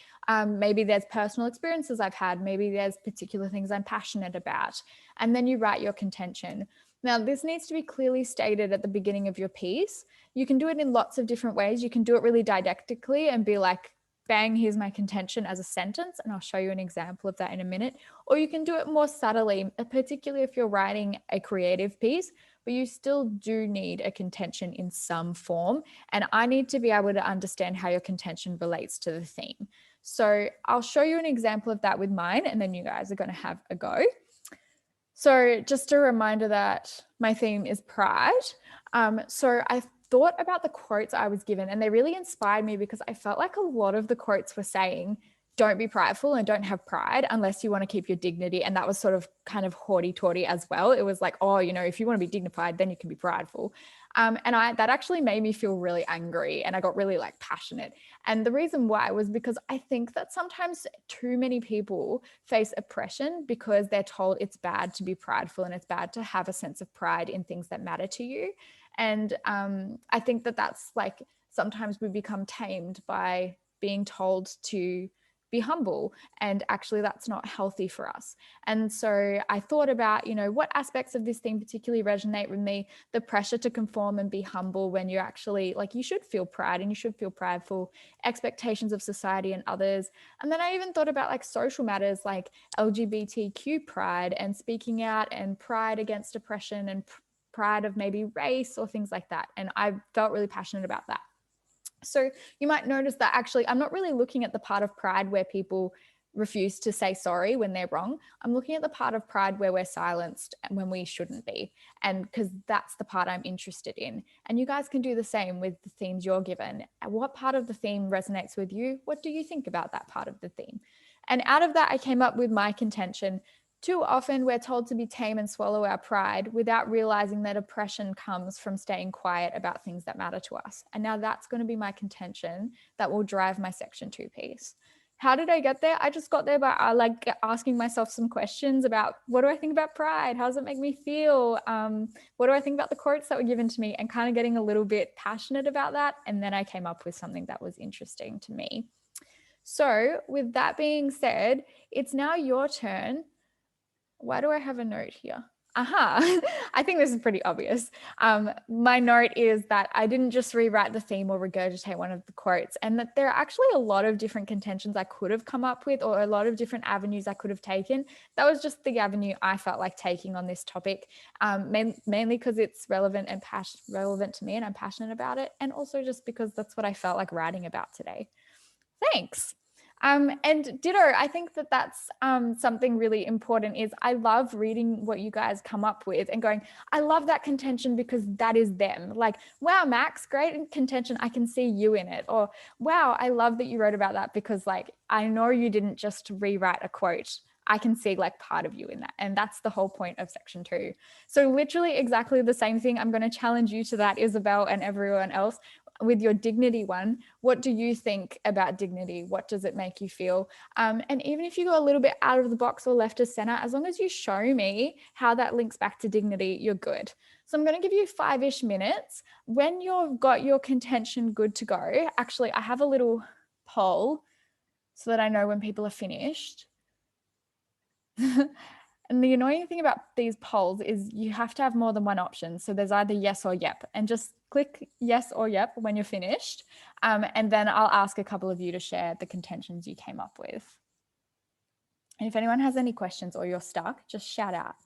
Maybe there's personal experiences I've had. Maybe there's particular things I'm passionate about. And then you write your contention. Now, this needs to be clearly stated at the beginning of your piece. You can do it in lots of different ways. You can do it really didactically and be like, bang, here's my contention as a sentence, and I'll show you an example of that in a minute. Or you can do it more subtly, particularly if you're writing a creative piece, but you still do need a contention in some form. And I need to be able to understand how your contention relates to the theme. So I'll show you an example of that with mine, and then you guys are going to have a go. So just a reminder that my theme is pride. So I thought about the quotes I was given, and they really inspired me, because I felt like a lot of the quotes were saying, don't be prideful and don't have pride unless you want to keep your dignity. And that was sort of kind of haughty-taughty as well. It was like, oh, you know, if you want to be dignified, then you can be prideful. And that actually made me feel really angry, and I got really like passionate. And the reason why was because I think that sometimes too many people face oppression because they're told it's bad to be prideful and it's bad to have a sense of pride in things that matter to you. And I think that that's like, sometimes we become tamed by being told to be humble, and actually that's not healthy for us. And so I thought about, you know, what aspects of this theme particularly resonate with me. The pressure to conform and be humble when you're actually like, you should feel pride and you should feel prideful, expectations of society and others. And then I even thought about like social matters like LGBTQ pride and speaking out, and pride against oppression, and pride of maybe race or things like that. And I felt really passionate about that. So you might notice that actually I'm not really looking at the part of pride where people refuse to say sorry when they're wrong. I'm looking at the part of pride where we're silenced when we shouldn't be. And because that's the part I'm interested in. And you guys can do the same with the themes you're given. What part of the theme resonates with you? What do you think about that part of the theme? And out of that, I came up with my contention. Too often we're told to be tame and swallow our pride without realizing that oppression comes from staying quiet about things that matter to us. And now that's going to be my contention that will drive my section 2 piece. How did I get there? I just got there by like asking myself some questions about, what do I think about pride? How does it make me feel? What do I think about the quotes that were given to me? And kind of getting a little bit passionate about that. And then I came up with something that was interesting to me. So with that being said, it's now your turn. Why do I have a note here? I think this is pretty obvious. My note is that I didn't just rewrite the theme or regurgitate one of the quotes, and that there are actually a lot of different contentions I could have come up with, or a lot of different avenues I could have taken. That was just the avenue I felt like taking on this topic, mainly because it's relevant to me and I'm passionate about it, and also just because that's what I felt like writing about today. Thanks. And ditto, I think that that's something really important is I love reading what you guys come up with and going, I love that contention because that is them. Like, wow, Max, great in contention. I can see you in it. Or, wow, I love that you wrote about that because like, I know you didn't just rewrite a quote. I can see like part of you in that. And that's the whole point of section 2. So literally exactly the same thing. I'm going to challenge you to that, Isabel and everyone else. With your dignity one, what do you think about dignity? What does it make you feel? And even if you go a little bit out of the box or left of center, as long as you show me how that links back to dignity, you're good. So I'm going to give you 5-ish minutes. When you've got your contention good to go, actually, I have a little poll so that I know when people are finished. And the annoying thing about these polls is you have to have more than one option. So there's either yes or yep, and just click yes or yep when you're finished. And then I'll ask a couple of you to share the contentions you came up with. And if anyone has any questions or you're stuck, just shout out.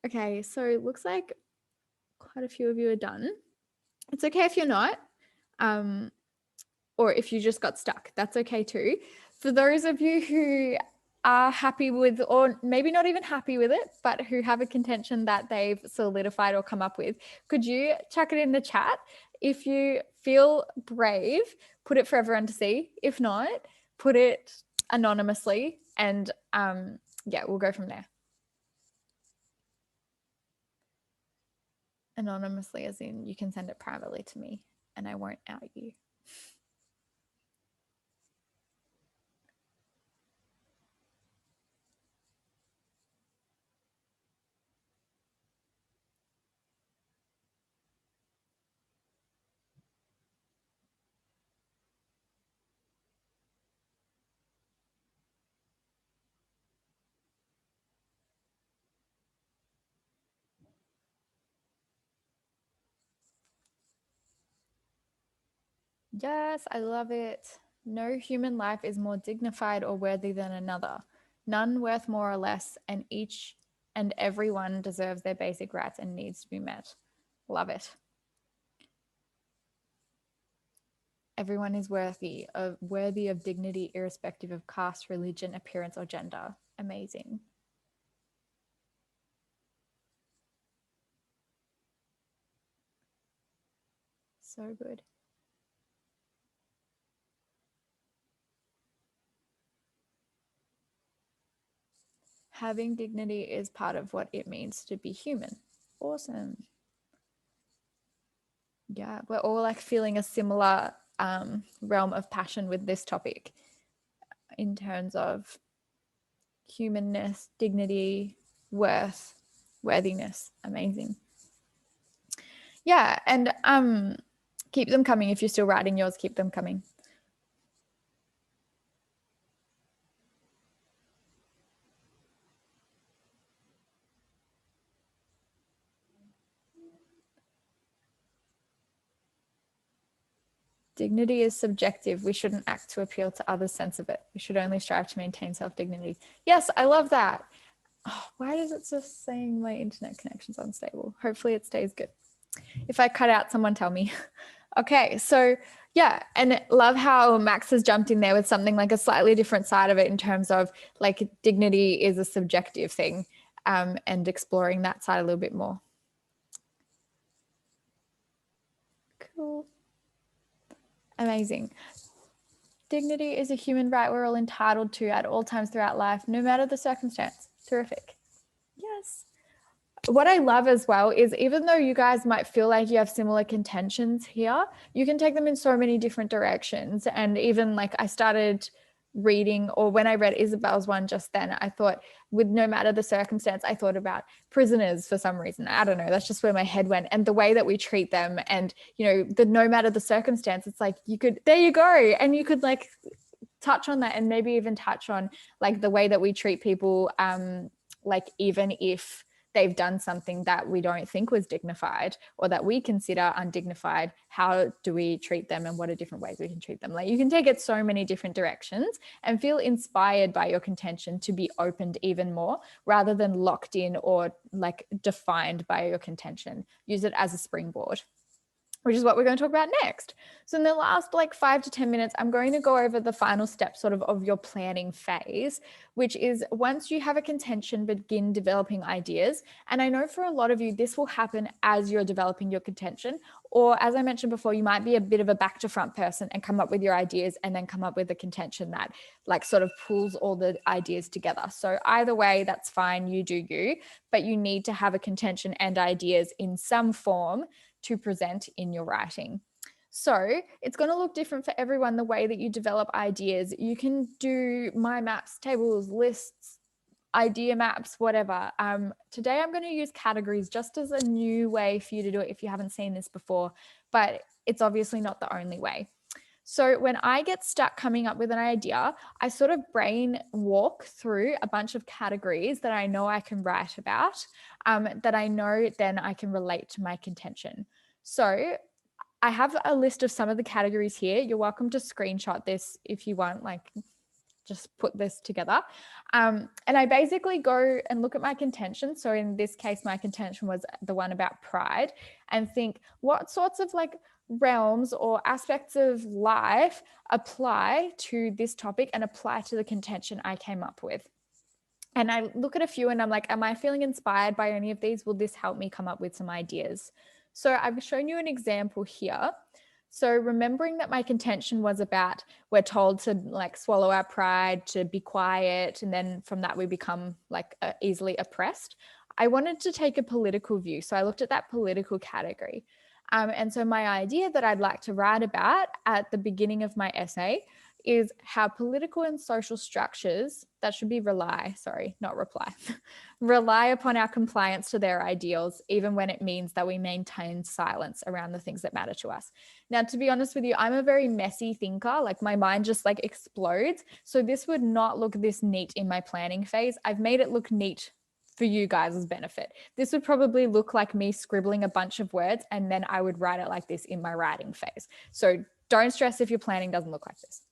Okay, so it looks like quite a few of you are done. It's okay if you're not, or if you just got stuck, that's okay too. For those of you who are happy with, or maybe not even happy with it, but who have a contention that they've solidified or come up with, could you chuck it in the chat? If you feel brave, put it for everyone to see. If not, put it anonymously, and yeah, we'll go from there. Anonymously as in you can send it privately to me and I won't out you. Yes, I love it. No human life is more dignified or worthy than another. None worth more or less, and each and everyone deserves their basic rights and needs to be met. Love it. Everyone is worthy of dignity, irrespective of caste, religion, appearance, or gender. Amazing. So good. Having dignity is part of what it means to be human. Awesome. Yeah, we're all like feeling a similar realm of passion with this topic in terms of humanness, dignity, worth, worthiness. Amazing. Yeah, and keep them coming. If you're still writing yours, keep them coming. Dignity is subjective. We shouldn't act to appeal to others' sense of it. We should only strive to maintain self-dignity. Yes, I love that. Oh, why is it just saying my internet connection's unstable? Hopefully it stays good. If I cut out, someone tell me. Okay, so yeah, and love how Max has jumped in there with something like a slightly different side of it in terms of like dignity is a subjective thing, and exploring that side a little bit more. Cool. Amazing. Dignity is a human right we're all entitled to at all times throughout life, no matter the circumstance. Terrific. Yes. What I love as well is even though you guys might feel like you have similar contentions here, you can take them in so many different directions. And even like I started reading, or when I read Isabel's one just then, I thought with no matter the circumstance, I thought about prisoners for some reason. I don't know, that's just where my head went, and the way that we treat them, and you know, the no matter the circumstance, it's like you could, there you go, and you could like touch on that, and maybe even touch on like the way that we treat people, like even if they've done something that we don't think was dignified or that we consider undignified, how do we treat them and what are different ways we can treat them? Like you can take it so many different directions and feel inspired by your contention to be opened even more rather than locked in or like defined by your contention. Use it as a springboard, which is what we're going to talk about next. So in the last like 5 to 10 minutes, I'm going to go over the final step sort of your planning phase, which is once you have a contention, begin developing ideas. And I know for a lot of you, this will happen as you're developing your contention, or as I mentioned before, you might be a bit of a back to front person and come up with your ideas and then come up with a contention that like sort of pulls all the ideas together. So either way, that's fine, you do you, but you need to have a contention and ideas in some form to present in your writing. So it's going to look different for everyone, the way that you develop ideas. You can do mind maps, tables, lists, idea maps, whatever. Today I'm going to use categories just as a new way for you to do it if you haven't seen this before, but it's obviously not the only way. So when I get stuck coming up with an idea, I sort of brain walk through a bunch of categories that I know I can write about, that I know then I can relate to my contention. So I have a list of some of the categories here. You're welcome to screenshot this if you want, like just put this together. And I basically go and look at my contention. So in this case, my contention was the one about pride, and think what sorts of like realms or aspects of life apply to this topic and apply to the contention I came up with. And I look at a few and I'm like, am I feeling inspired by any of these? Will this help me come up with some ideas? So I've shown you an example here. So remembering that my contention was about, we're told to like swallow our pride, to be quiet, and then from that we become like easily oppressed. I wanted to take a political view. So I looked at that political category. And so my idea that I'd like to write about at the beginning of my essay is how political and social structures, that should be rely upon our compliance to their ideals, even when it means that we maintain silence around the things that matter to us. Now, to be honest with you, I'm a very messy thinker. Like my mind just like explodes. So this would not look this neat in my planning phase. I've made it look neat for you guys' benefit. This would probably look like me scribbling a bunch of words and then I would write it like this in my writing phase. So don't stress if your planning doesn't look like this.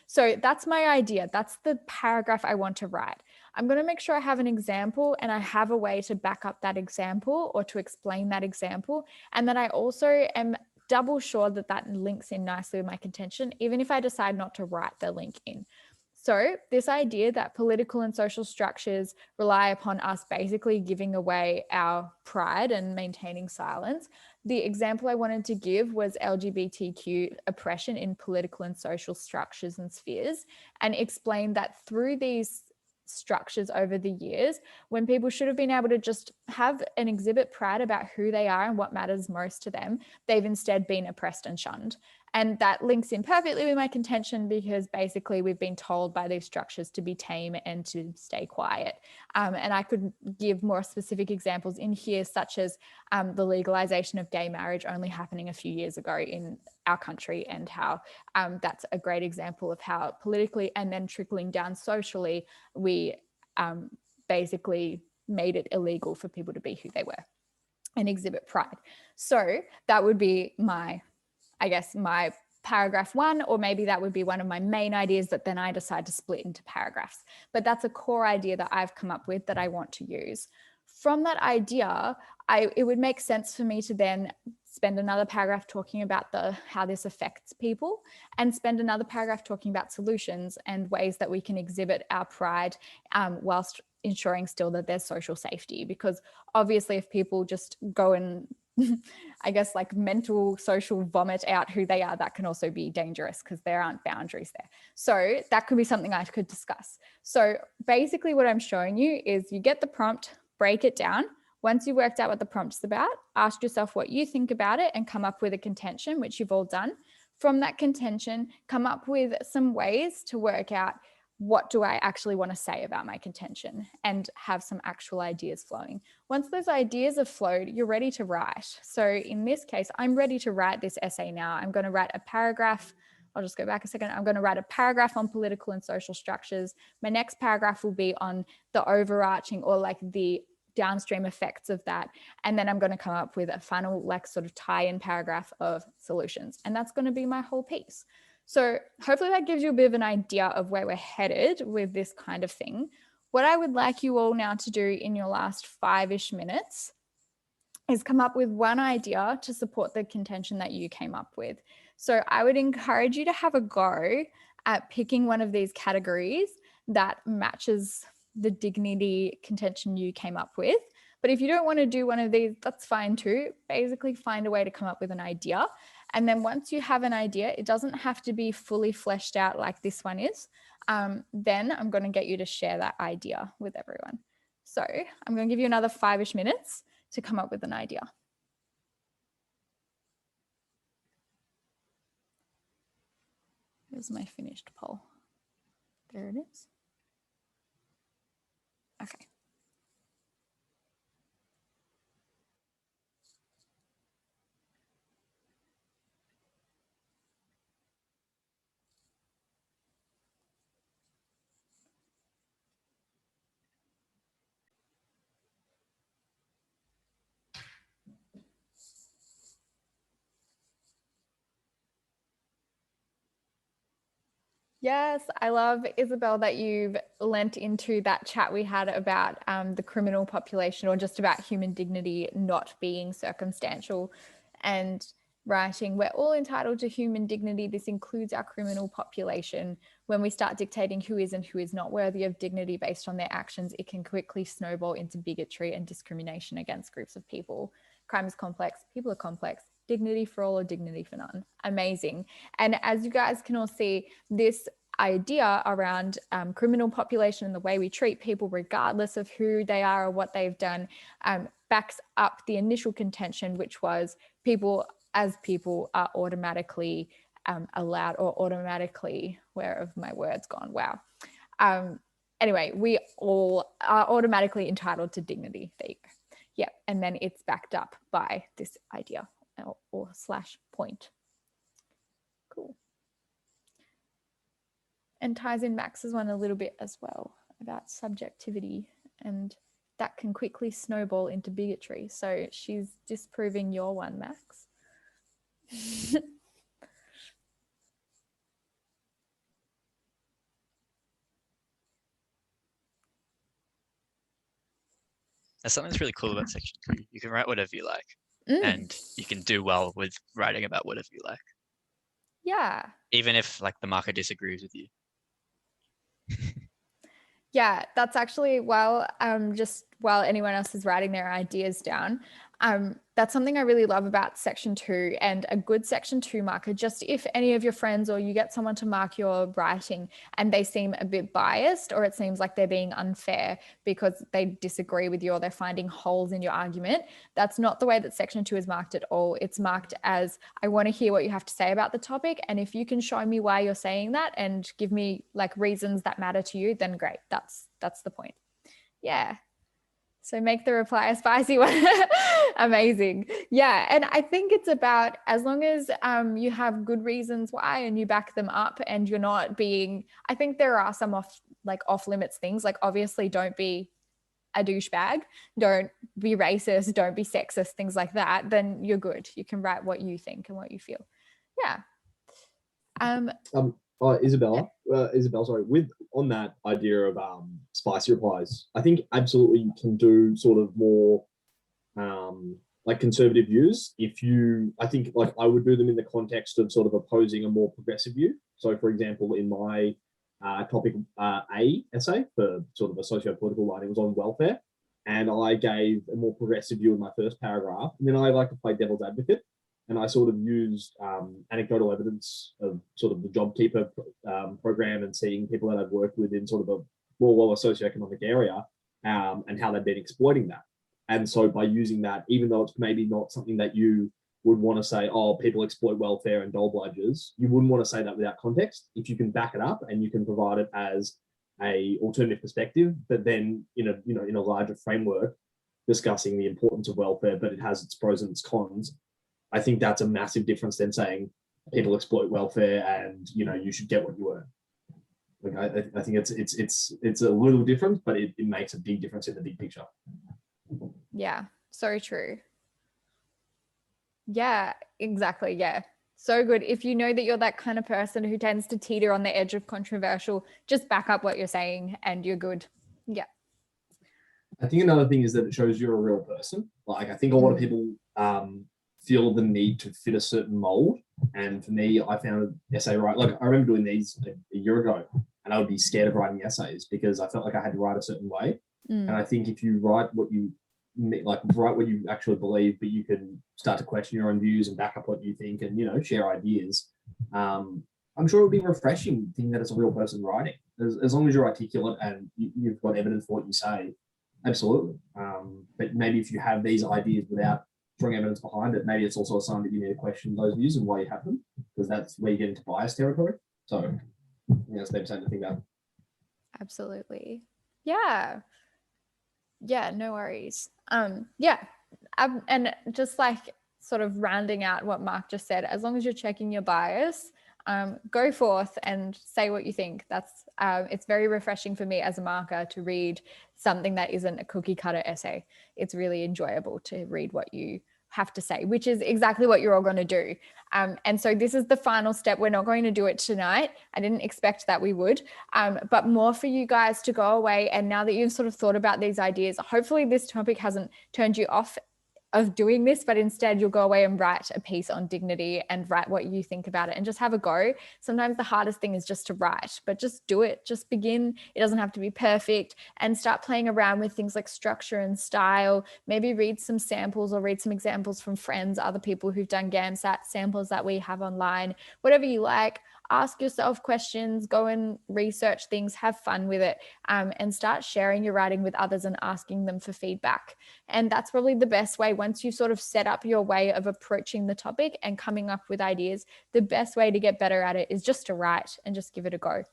So that's my idea. That's the paragraph I want to write. I'm going to make sure I have an example and I have a way to back up that example or to explain that example. And then I also am double sure that that links in nicely with my contention, even if I decide not to write the link in. So this idea that political and social structures rely upon us basically giving away our pride and maintaining silence. The example I wanted to give was LGBTQ oppression in political and social structures and spheres, and explain that through these structures over the years, when people should have been able to just have and exhibit pride about who they are and what matters most to them, they've instead been oppressed and shunned. And that links in perfectly with my contention, because basically we've been told by these structures to be tame and to stay quiet. And I could give more specific examples in here, such as the legalization of gay marriage only happening a few years ago in our country, and how that's a great example of how politically and then trickling down socially, we basically made it illegal for people to be who they were and exhibit pride. So that would be my paragraph one, or maybe that would be one of my main ideas that then I decide to split into paragraphs. But that's a core idea that I've come up with that I want to use. From that idea, it would make sense for me to then spend another paragraph talking about how this affects people, and spend another paragraph talking about solutions and ways that we can exhibit our pride whilst ensuring still that there's social safety. Because obviously if people just go and I guess like mental social vomit out who they are, that can also be dangerous because there aren't boundaries there. So that could be something I could discuss. So basically what I'm showing you is you get the prompt, break it down. Once you've worked out what the prompt is about, ask yourself what you think about it and come up with a contention, which you've all done. From that contention, come up with some ways to work out what do I actually want to say about my contention, and have some actual ideas flowing. Once those ideas have flowed, you're ready to write. So in this case, I'm ready to write this essay now. I'm going to write a paragraph. I'll just go back a second. I'm going to write a paragraph on political and social structures. My next paragraph will be on the overarching or like the downstream effects of that. And then I'm going to come up with a final like sort of tie-in paragraph of solutions. And that's going to be my whole piece. So hopefully that gives you a bit of an idea of where we're headed with this kind of thing. What I would like you all now to do in your last 5-ish minutes is come up with one idea to support the contention that you came up with. So I would encourage you to have a go at picking one of these categories that matches the dignity contention you came up with. But if you don't want to do one of these, that's fine too. Basically find a way to come up with an idea. And then once you have an idea, it doesn't have to be fully fleshed out like this one is. Then I'm going to get you to share that idea with everyone. So I'm going to give you another 5-ish minutes to come up with an idea. Here's my finished poll. There it is. Okay. Yes, I love, Isabel, that you've lent into that chat we had about the criminal population, or just about human dignity not being circumstantial, and writing, we're all entitled to human dignity. This includes our criminal population. When we start dictating who is and who is not worthy of dignity based on their actions, it can quickly snowball into bigotry and discrimination against groups of people. Crime is complex, people are complex. Dignity for all or dignity for none. Amazing. And as you guys can all see, this idea around criminal population and the way we treat people regardless of who they are or what they've done backs up the initial contention, which was people as people are automatically allowed, or automatically, where have my words gone? Wow. Anyway, we all are automatically entitled to dignity. There you go. Yeah, and then it's backed up by this idea or slash point. Cool. And ties in Max's one a little bit as well about subjectivity, and that can quickly snowball into bigotry. So she's disproving your one, Max. That's something that's really cool about section 2. You can write whatever you like, and you can do well with writing about whatever you like. Yeah. Even if like the marker disagrees with you. Yeah, that's actually, just while anyone else is writing their ideas down, that's something I really love about section 2, and a good section 2 marker. Just if any of your friends or you get someone to mark your writing and they seem a bit biased, or it seems like they're being unfair because they disagree with you or they're finding holes in your argument, that's not the way that section 2 is marked at all. It's marked as, I want to hear what you have to say about the topic, and if you can show me why you're saying that and give me like reasons that matter to you, then great. That's the point. Yeah. So make the reply a spicy one. Amazing. Yeah. And I think it's about, as long as you have good reasons why and you back them up, and you're not being, I think there are some off limits things, like obviously don't be a douchebag, don't be racist, don't be sexist, things like that, then you're good. You can write what you think and what you feel. Yeah. Isabel, sorry, on that idea of spicy replies, I think absolutely you can do sort of more like conservative views. I think like I would do them in the context of sort of opposing a more progressive view. So for example, in my topic A essay for sort of a socio-political writing, was on welfare, and I gave a more progressive view in my first paragraph, and then I like to play devil's advocate. And I sort of used anecdotal evidence of sort of the JobKeeper program, and seeing people that I've worked with in sort of a more lower socioeconomic area, and how they've been exploiting that. And so by using that, even though it's maybe not something that you would want to say, oh, people exploit welfare and dole bludgers, you wouldn't want to say that without context. If you can back it up and you can provide it as a alternative perspective, but then in a larger framework discussing the importance of welfare, but it has its pros and its cons, I think that's a massive difference than saying people exploit welfare and you should get what you earn. Like I think it's a little different, but it makes a big difference in the big picture. Yeah, so true. Yeah, exactly. Yeah, so good. If you know that you're that kind of person who tends to teeter on the edge of controversial, just back up what you're saying and you're good. Yeah. I think another thing is that it shows you're a real person. Like I think a lot of people feel the need to fit a certain mold. And for me, I found an essay like I remember doing these a year ago, and I would be scared of writing essays because I felt like I had to write a certain way. And I think if you write what you actually believe, but you can start to question your own views and back up what you think, and share ideas, I'm sure it would be refreshing thinking that it's a real person writing. As long as you're articulate and you've got evidence for what you say, absolutely. But maybe if you have these ideas without strong evidence behind it, maybe it's also a sign that you need to question those views and why you have them, because that's where you get into bias territory. So that's maybe something to think about. Absolutely. Yeah, no worries. And just like sort of rounding out what Mark just said, as long as you're checking your bias, go forth and say what you think. That's it's very refreshing for me as a marker to read something that isn't a cookie cutter essay. It's really enjoyable to read what you have to say, which is exactly what you're all going to do. And so this is the final step. We're not going to do it tonight. I didn't expect that we would, but more for you guys to go away. And now that you've sort of thought about these ideas, hopefully this topic hasn't turned you off of doing this, but instead you'll go away and write a piece on dignity and write what you think about it and just have a go. Sometimes the hardest thing is just to write, but just do it. Just begin. It doesn't have to be perfect, and start playing around with things like structure and style. Maybe read some samples or read some examples from friends, other people who've done GAMSAT, samples that we have online, whatever you like. Ask yourself questions, go and research things, have fun with it, and start sharing your writing with others and asking them for feedback. And that's probably the best way. Once you sort of set up your way of approaching the topic and coming up with ideas, the best way to get better at it is just to write and just give it a go.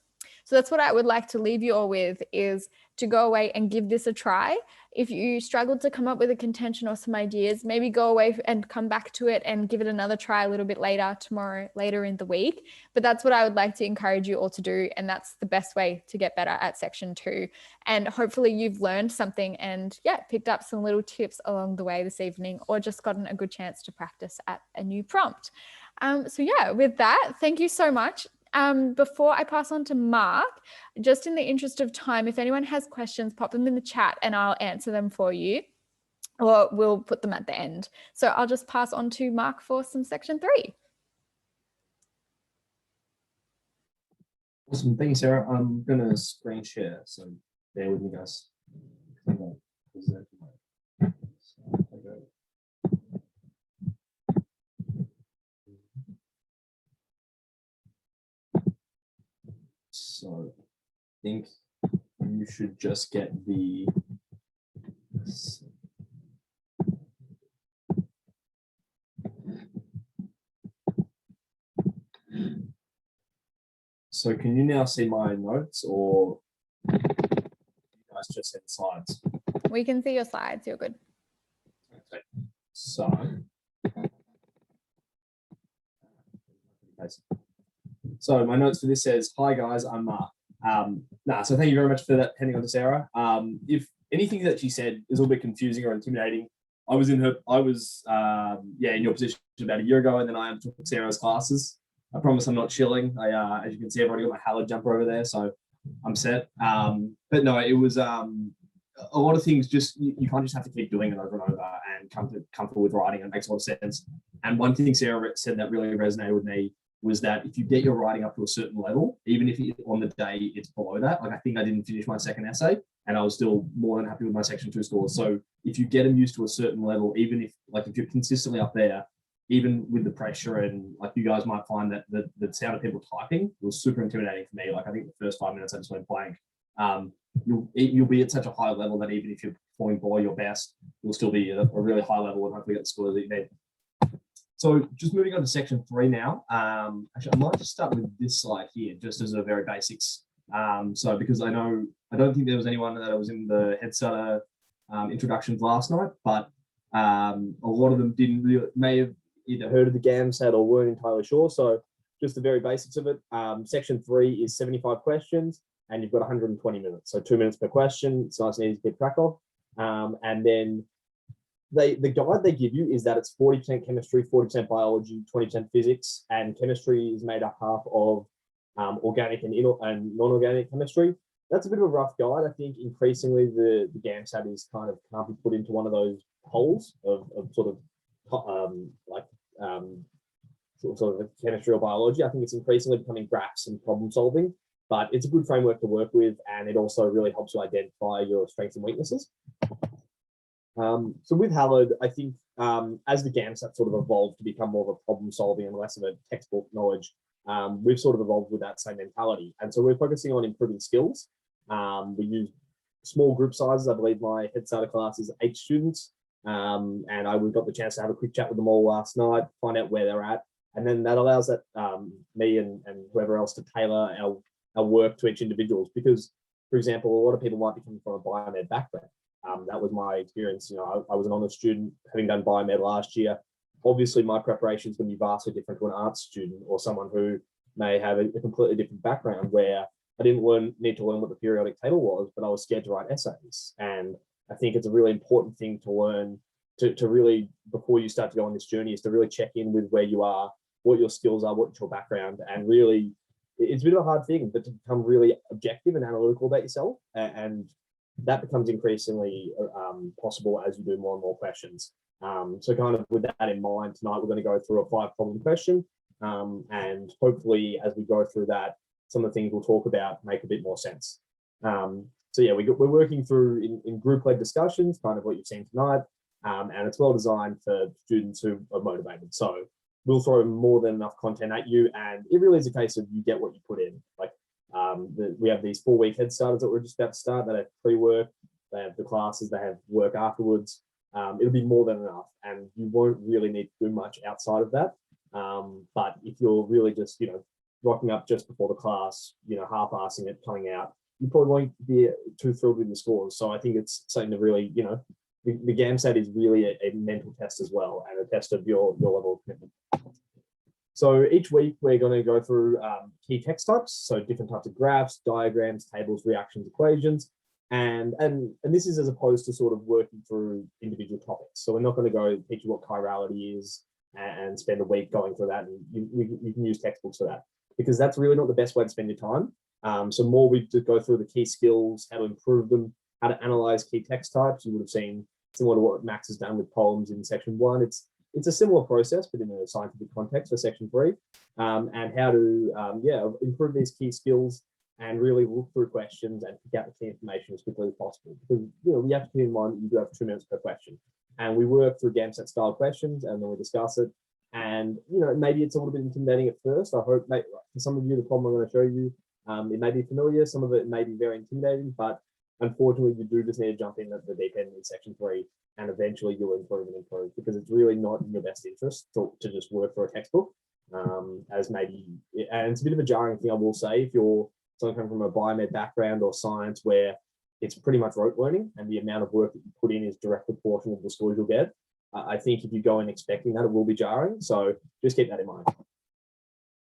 So that's what I would like to leave you all with, is to go away and give this a try. If you struggled to come up with a contention or some ideas, maybe go away and come back to it and give it another try a little bit later, tomorrow, later in the week. But that's what I would like to encourage you all to do. And that's the best way to get better at section 2. And hopefully you've learned something and picked up some little tips along the way this evening, or just gotten a good chance to practice at a new prompt. With that, thank you so much. Before I pass on to Mark, just in the interest of time, if anyone has questions, pop them in the chat and I'll answer them for you, or we'll put them at the end. So I'll just pass on to Mark for some section 3. Awesome. Thank you, Sarah. I'm going to screen share, so bear with me, guys. So I think you should just get the So can you now see my notes, or you guys just see the slides? We can see your slides. You're good. Okay. So my notes for this says, "Hi guys, I'm Mark." So thank you very much for that, handing on to Sarah. If anything that she said is a little bit confusing or intimidating, I was in your position about a year ago, and then I took Sarah's classes. I promise I'm not chilling. As you can see, I've already got my Halad jumper over there, so I'm set. But no, it was a lot of things. Just you can't just have to keep doing it over and over and come to comfortable with writing. It makes a lot of sense. And one thing Sarah said that really resonated with me was that if you get your writing up to a certain level, even if on the day it's below that, like I think I didn't finish my second essay and I was still more than happy with my section 2 scores. So if you get them used to a certain level, even if you're consistently up there, even with the pressure, and like you guys might find that the sound of people typing was super intimidating for me. Like I think the first 5 minutes I just went blank. You'll be at such a high level that even if you're performing below your best, you'll still be at a really high level and hopefully get the score that you need. So just moving on to section 3 now. Actually, I might just start with this slide here, just as a very basics. So because I don't think there was anyone that was in the Headsetter introductions last night, but a lot of them may have either heard of the GAMSAT or weren't entirely sure. So just the very basics of it. Section 3 is 75 questions and you've got 120 minutes. So 2 minutes per question. It's nice and easy to keep track of. And then the guide they give you is that it's 40% chemistry, 40% biology, 20% physics, and chemistry is made up half of organic and non-organic chemistry. That's a bit of a rough guide. I think increasingly the GAMSAT is can't be put into one of those holes of sort of chemistry or biology. I think it's increasingly becoming graphs and problem solving, but it's a good framework to work with, and it also really helps you identify your strengths and weaknesses. So with Halad, I think as the GAMSAT sort of evolved to become more of a problem solving and less of a textbook knowledge, we've sort of evolved with that same mentality. And so we're focusing on improving skills. We use small group sizes. I believe my Headsetter class is 8 students. And we got the chance to have a quick chat with them all last night, find out where they're at. And then that allows me and whoever else to tailor our work to each individuals. Because, for example, a lot of people might be coming from a biomed background. That was my experience. I was an honours student, having done biomed last year. Obviously, my preparation is going to be vastly different to an arts student or someone who may have a completely different background, where I didn't need to learn what the periodic table was, but I was scared to write essays. And I think it's a really important thing to learn to really, before you start to go on this journey, is to really check in with where you are, what your skills are, what's your background, and really, it's a bit of a hard thing, but to become really objective and analytical about yourself, and that becomes increasingly possible as you do more and more questions. So kind of with that in mind, tonight we're going to go through a 5-problem question, and hopefully as we go through that, some of the things we'll talk about make a bit more sense. So yeah, we're working through in group-led discussions, kind of what you've seen tonight, and it's well designed for students who are motivated. So we'll throw more than enough content at you, and it really is a case of you get what you put in. Like we have these 4-week head starters that we're just about to start, that have pre-work, they have the classes, they have work afterwards. It'll be more than enough, and you won't really need to do much outside of that. But if you're really just, rocking up just before the class, half-assing it, coming out, you probably won't be too thrilled with the scores. So I think it's something to really, the GAMSAT is really a mental test as well, and a test of your level of commitment. So each week we're going to go through key text types, so different types of graphs, diagrams, tables, reactions, equations, and this is as opposed to sort of working through individual topics. So we're not going to go teach you what chirality is and spend a week going through that, and you can use textbooks for that, because that's really not the best way to spend your time. So more we just go through the key skills, how to improve them, how to analyze key text types. You would have seen, similar to what Max has done with poems in section 1. It's a similar process, but in a scientific context for section 3, and how to improve these key skills and really look through questions and pick out the key information as quickly as possible. Because we have to keep in mind that you do have 2 minutes per question, and we work through GAMSAT style questions, and then we discuss it. And maybe it's a little bit intimidating at first. I hope for some of you, the problem I'm going to show you, it may be familiar, some of it may be very intimidating, but unfortunately you do just need to jump in at the deep end in section 3, and eventually you'll improve and improve, because it's really not in your best interest to just work for a textbook, as maybe, and it's a bit of a jarring thing, I will say, if you're someone coming from a biomed background or science where it's pretty much rote learning and the amount of work that you put in is direct proportional to the scores you'll get. I think if you go in expecting that, it will be jarring, so just keep that in mind.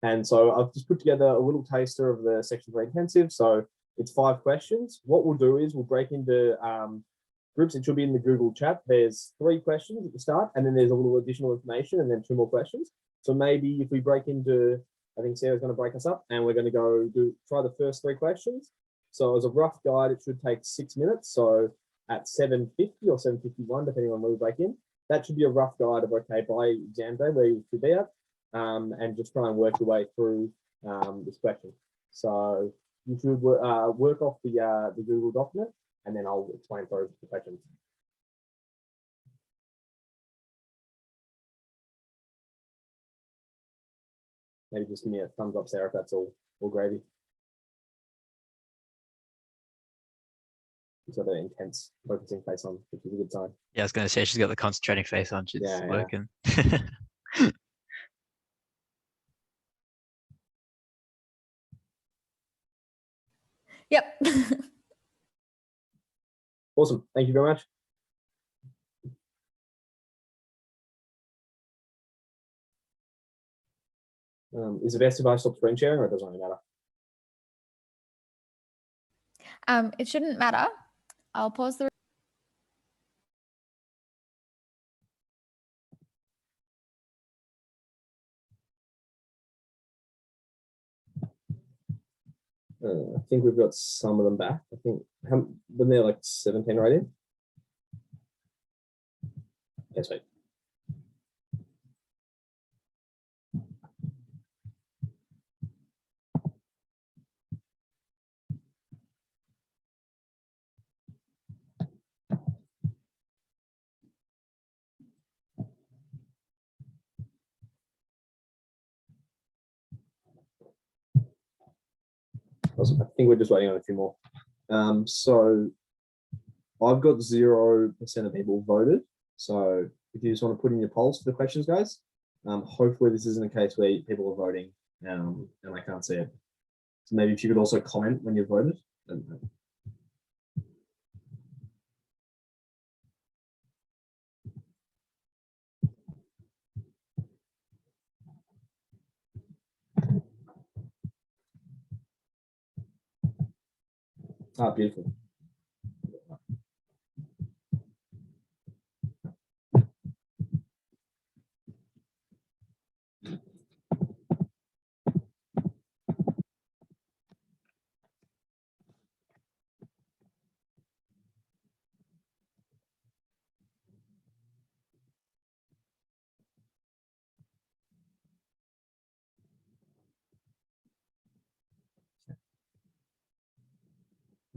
And so I've just put together a little taster of the section 3 intensive. So it's 5 questions. What we'll do is we'll break into groups. It should be in the Google chat. There's 3 questions at the start, and then there's a little additional information, and then 2 more questions. So maybe if we break into, I think Sarah's going to break us up, and we're going to go try the first 3 questions. So as a rough guide, it should take 6 minutes. So at 7:50 or 7:51, depending on where we break in, that should be a rough guide of, okay, by exam day where you should be at, and just try and work your way through this question. So you should work off the Google document, and then I'll explain through the questions. Maybe just give me a thumbs up, Sarah, if that's all gravy. She's got an intense focusing face on, which is a good sign. Yeah, I was going to say she's got the concentrating face on. She's working. Yep. Awesome. Thank you very much. Is it best if I stop screen sharing, or it doesn't really matter? It shouldn't matter. I'll pause the. I think we've got some of them back. I think when they're like 17 right in. Yes, wait. Awesome. I think we're just waiting on a few more. So I've got 0% of people voted. So if you just want to put in your polls for the questions, guys, hopefully this isn't a case where people are voting and I can't see it. So maybe if you could also comment when you've voted. Ah, beautiful.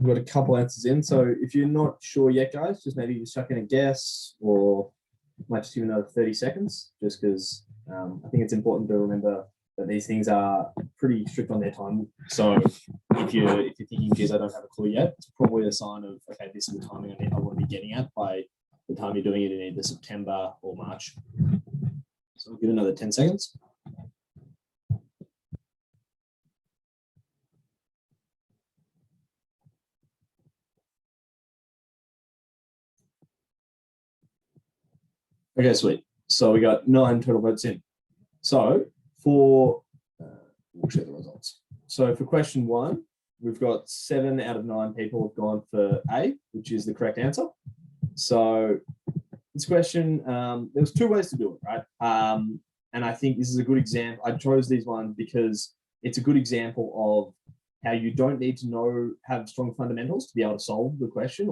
we've got a couple answers in. So if you're not sure yet, guys, just maybe just chuck in a guess, or might just give another 30 seconds, just because I think it's important to remember that these things are pretty strict on their time. So if you're thinking, geez, I don't have a clue yet, it's probably a sign of, okay, this is the timing I want to be getting at by the time you're doing it in either September or March. So I'll give another 10 seconds. Okay, sweet. So we got 9 total votes in. So for, we'll share the results. So for question 1, we've got 7 out of 9 people have gone for A, which is the correct answer. So this question, there was 2 ways to do it, right? And I think this is a good example. I chose these ones because it's a good example of how you don't need to have strong fundamentals to be able to solve the question.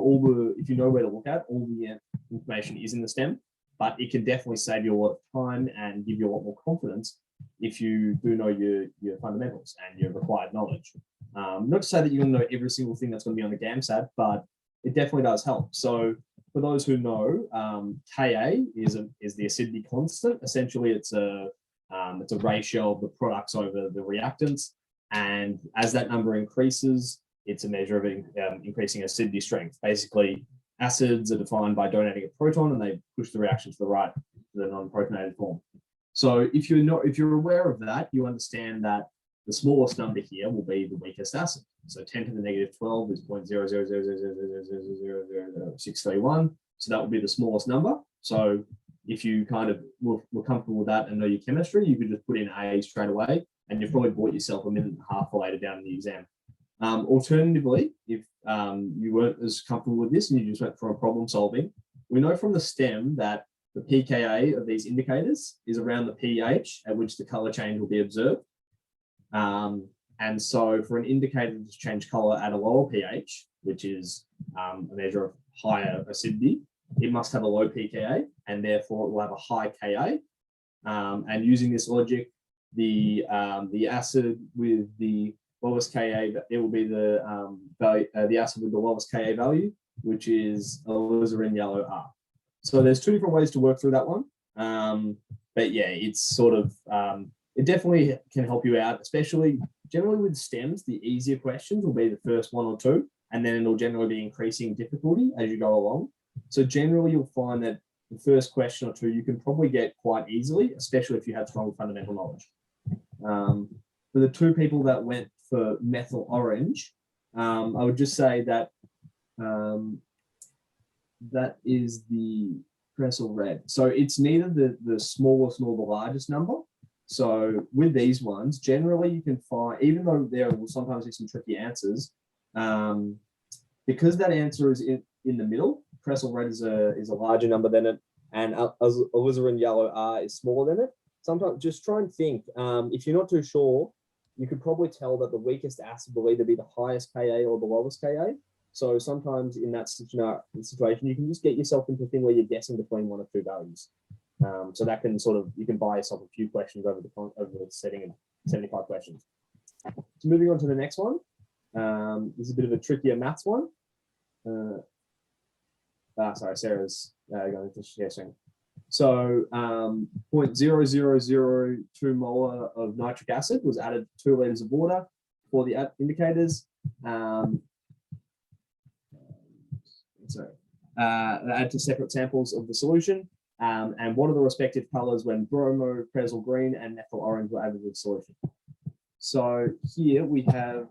If you know where to look at, all the information is in the STEM, but it can definitely save you a lot of time and give you a lot more confidence if you do know your fundamentals and your required knowledge. Not to say that you're going to know every single thing that's going to be on the GAMSAT, but it definitely does help. So for those who know, Ka is the acidity constant. Essentially, it's a ratio of the products over the reactants, and as that number increases, it's a measure of increasing acidity strength. Basically, acids are defined by donating a proton, and they push the reaction to the right, to the non-protonated form. So if you're aware of that, you understand that the smallest number here will be the weakest acid. So 10 to the negative 12 is 0.00000000631. So that will be the smallest number. So if you kind of were comfortable with that and know your chemistry, you could just put in A straight away, and you've probably bought yourself a minute and a half later down in the exam. Alternatively, if you weren't as comfortable with this and you just went for a problem solving, we know from the STEM that the pKa of these indicators is around the pH at which the color change will be observed. And so for an indicator to change color at a lower pH, which is a measure of higher acidity, it must have a low pKa, and therefore it will have a high Ka. And using this logic, the acid with the lowest Ka, it will be the acid with the lowest Ka value, which is alizarin yellow R. So there's 2 different ways to work through that one. But yeah, it's sort of, it definitely can help you out, especially generally with STEMs. The easier questions will be the first 1 or 2, and then it'll generally be increasing difficulty as you go along. So generally you'll find that the first question or 2 you can probably get quite easily, especially if you have strong fundamental knowledge. For the 2 people that went for methyl orange, I would just say that that is the Crescel red. So it's neither the smallest nor the largest number. So with these ones, generally you can find, even though there will sometimes be some tricky answers, because that answer is in the middle, Crescel red is a larger number than it, and alizarin yellow R is smaller than it. Sometimes just try and think, if you're not too sure, you could probably tell that the weakest acid will either be the highest Ka or the lowest Ka. So sometimes in that situation, you can just get yourself into a thing where you're guessing between 1 or 2 values. So that can you can buy yourself a few questions over the setting of 75 questions. So moving on to the next one. This is a bit of a trickier maths one. Sorry, Sarah's going to share screen. So 0.0002 molar of nitric acid was added to 2 liters of water for the indicators. Add to separate samples of the solution. And what are the respective colors when bromo, Crescel green, and methyl orange were added to the solution? So here we have,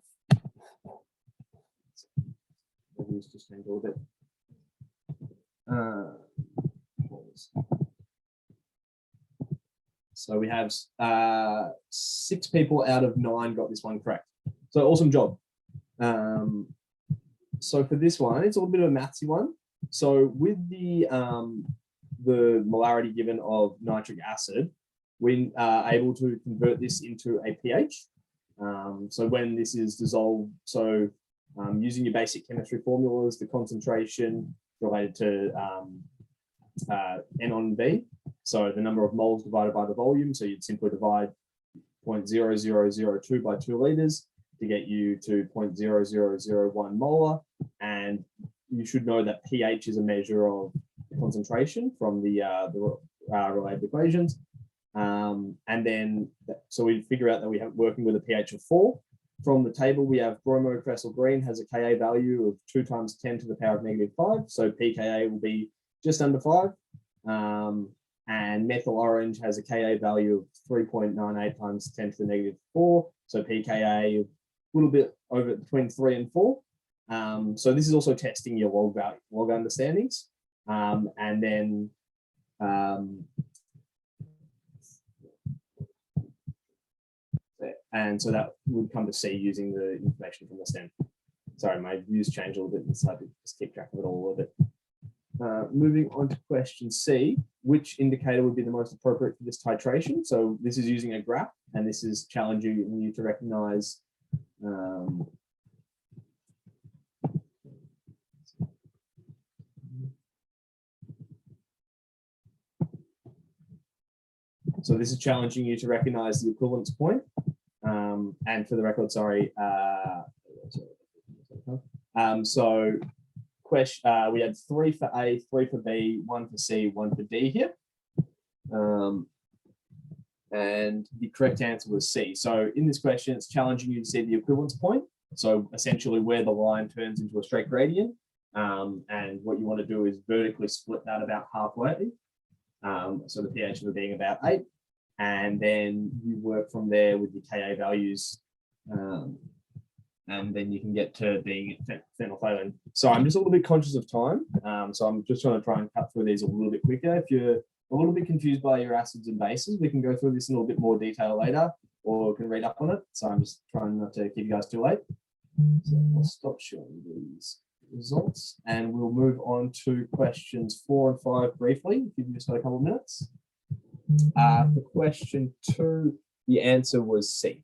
just change a little bit. So we have 6 people out of 9 got this one correct. So awesome job. So for this one, it's a little bit of a mathsy one. So with the molarity given of nitric acid, we are able to convert this into a pH. So when this is dissolved, using your basic chemistry formulas, the concentration related to N on V, so the number of moles divided by the volume, so you'd simply divide 0.0002 by 2 liters. to get you to 0.0001 molar. And you should know that pH is a measure of concentration from the related equations. And then, so we figure out that we have working with a pH of 4. From the table, we have bromo crescel green has a Ka value of 2 times 10 to the power of -5. So pKa will be just under 5. And methyl orange has a Ka value of 3.98 times 10 to the -4. So pKa a little bit over between 3 and 4. So this is also testing your log value, log understandings. And then and so that would come to C using the information from the stem. Sorry, my views changed a little bit and so I had to just keep track of it all a little bit. Moving on to question C, which indicator would be the most appropriate for this titration? So this is using a graph, and this is challenging you to recognize so this is challenging you to recognize the equivalence point. And for the record, sorry. So question, we had 3 for A, 3 for B, 1 for C, 1 for D here. And the correct answer was C. So in this question, it's challenging you to see the equivalence point. So essentially where the line turns into a straight gradient. And what you want to do is vertically split that about halfway. So the pH of it being about 8. And then you work from there with the Ka values. And then you can get to being phenolphthalein. So I'm just a little bit conscious of time. So I'm just trying to cut through these a little bit quicker. If you're a little bit confused by your acids and bases, we can go through this in a little bit more detail later, or can read up on it. So I'm just trying not to keep you guys too late. So I'll stop showing these results and we'll move on to questions 4 and 5 briefly, if you've just got a couple of minutes. For question 2, the answer was C.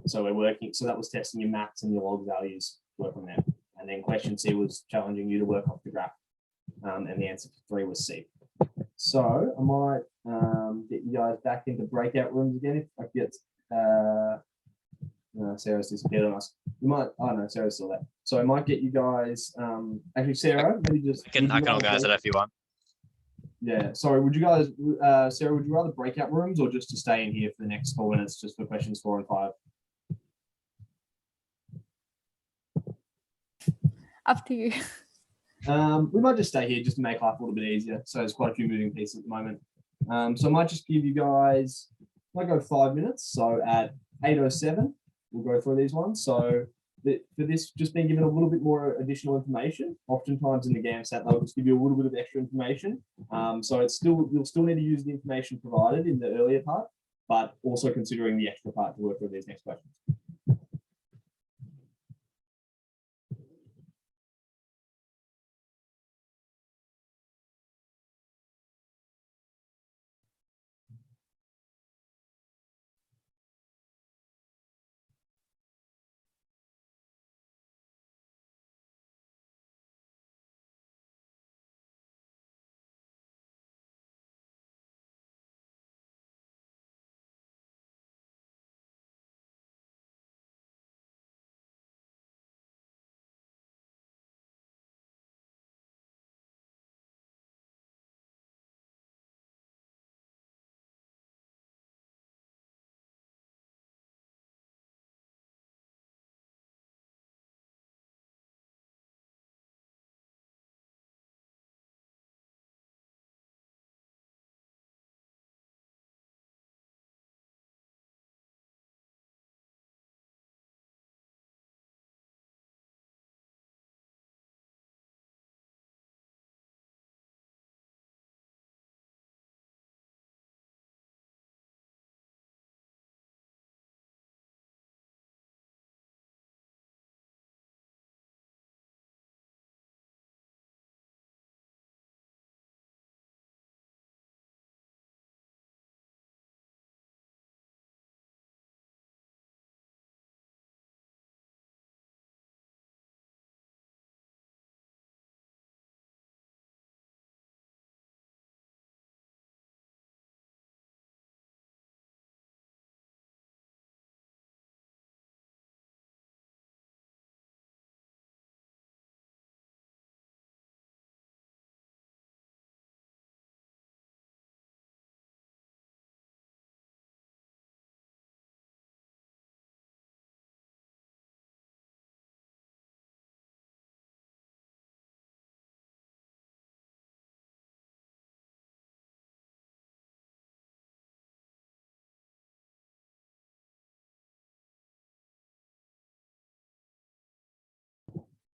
So we're working, so that was testing your max and your log values, work on that. And then question C was challenging you to work off the graph. And the answer for 3 was C. So I might get you guys back into breakout rooms again if I get no, Sarah's disappeared on us. You might, oh no, Sarah's still there. So I might get you guys, actually Sarah, maybe just. I can organize it if you want. Yeah, sorry, would you guys, Sarah, would you rather breakout rooms or just to stay in here for the next 4 minutes just for questions 4 and 5? Up to you. We might just stay here just to make life a little bit easier. So there's quite a few moving pieces at the moment. So I might just give you guys, I might go 5 minutes. So at 8:07, we'll go through these ones. So for this, just being given a little bit more additional information. Oftentimes in the GAMSAT, they'll just give you a little bit of extra information. So it's still, you'll still need to use the information provided in the earlier part, but also considering the extra part to work through these next questions.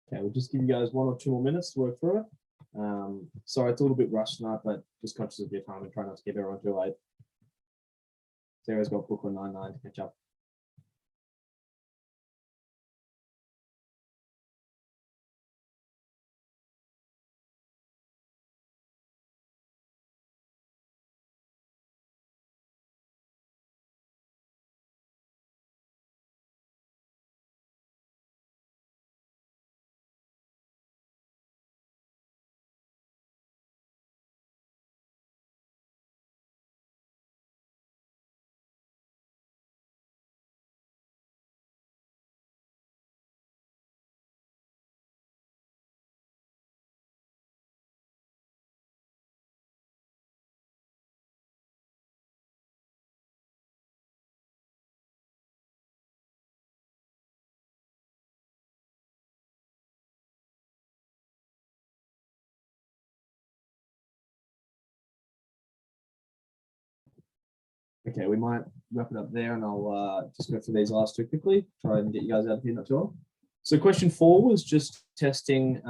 Okay, we'll just give you guys 1 or 2 more minutes to work through it. Sorry, it's a little bit rushed tonight, but just conscious of your time and try not to keep everyone too late. Sarah's got Brooklyn 9-9 to catch up. Okay, we might wrap it up there, and I'll just go through these last 2 quickly, try and get you guys out of here not too long. So question 4 was just testing,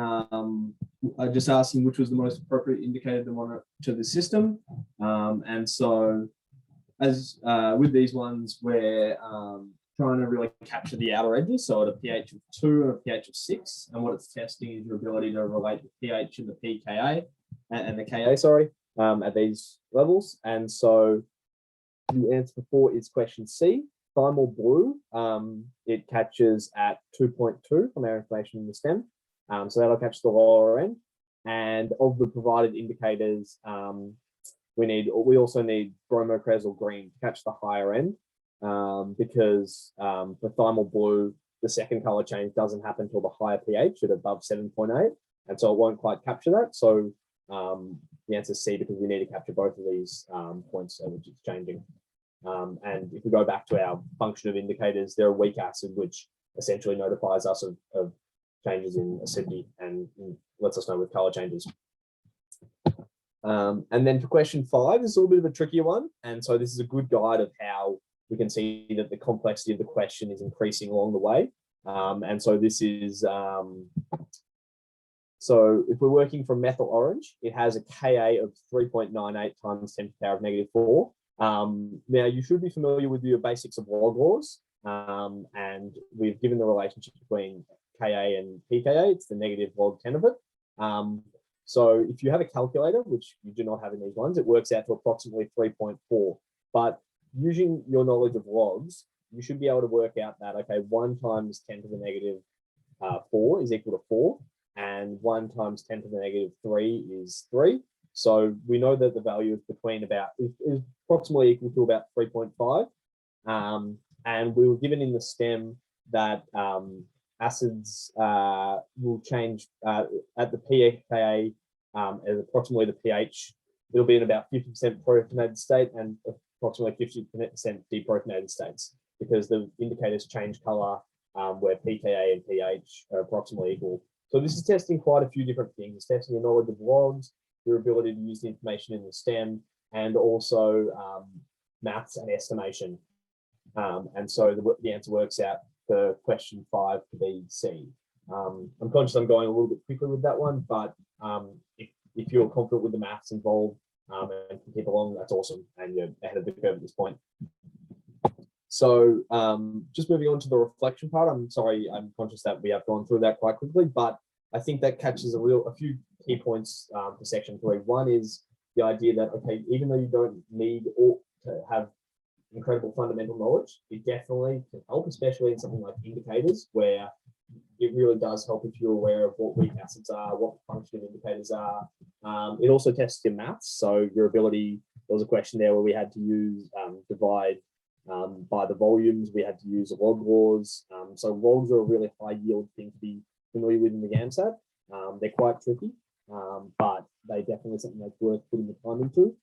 just asking which was the most appropriate indicator to monitor to the system. And so as with these ones, we're trying to really capture the outer edges. So at a pH of 2 and a pH of 6, and what it's testing is your ability to relate the pH and the pKa and the Ka, sorry, at these levels. And so the answer for 4 is question C. Thymal blue, it catches at 2.2 from our information in the stem. So that'll catch the lower end. And of the provided indicators, we also need bromocresol green to catch the higher end, because for thymal blue, the second color change doesn't happen until the higher pH at above 7.8. And so it won't quite capture that. So the answer is C, because we need to capture both of these points at which it's changing. And if we go back to our function of indicators, they're a weak acid, which essentially notifies us of changes in acidity and lets us know with color changes. And then for question 5, this is a little bit of a trickier one. And so this is a good guide of how we can see that the complexity of the question is increasing along the way. And so this is, so if we're working from methyl orange, it has a Ka of 3.98 times 10 to the power of -4. Now, you should be familiar with your basics of log laws, and we've given the relationship between Ka and pKa. It's the negative log 10 of it. So if you have a calculator, which you do not have in these ones, it works out to approximately 3.4. But using your knowledge of logs, you should be able to work out that, okay, 1 times 10 to the negative 4 is equal to 4, and 1 times 10 to the negative 3 is 3. So we know that the value is between is approximately equal to about 3.5. And we were given in the stem that acids will change at the pKa as approximately the pH. It'll be in about 50% protonated state and approximately 50% deprotonated states, because the indicators change color where pKa and pH are approximately equal. So this is testing quite a few different things. It's testing your knowledge of logs, your ability to use the information in the stem, and also maths and estimation. And so the answer works out for question 5 to be C. I'm conscious I'm going a little bit quickly with that one, but if you're confident with the maths involved and can keep along, that's awesome, and you're ahead of the curve at this point. So just moving on to the reflection part, I'm sorry, I'm conscious that we have gone through that quite quickly, but I think that catches a few key points for section 3. One is the idea that, okay, even though you don't need to have incredible fundamental knowledge, it definitely can help, especially in something like indicators, where it really does help if you're aware of what weak acids are, what the function of indicators are. It also tests your maths, so your ability. There was a question there where we had to use divide by the volumes. We had to use log laws. So logs are a really high yield thing to be familiar with in the GAMSAT. They're quite tricky, but they definitely something that's worth putting the time into,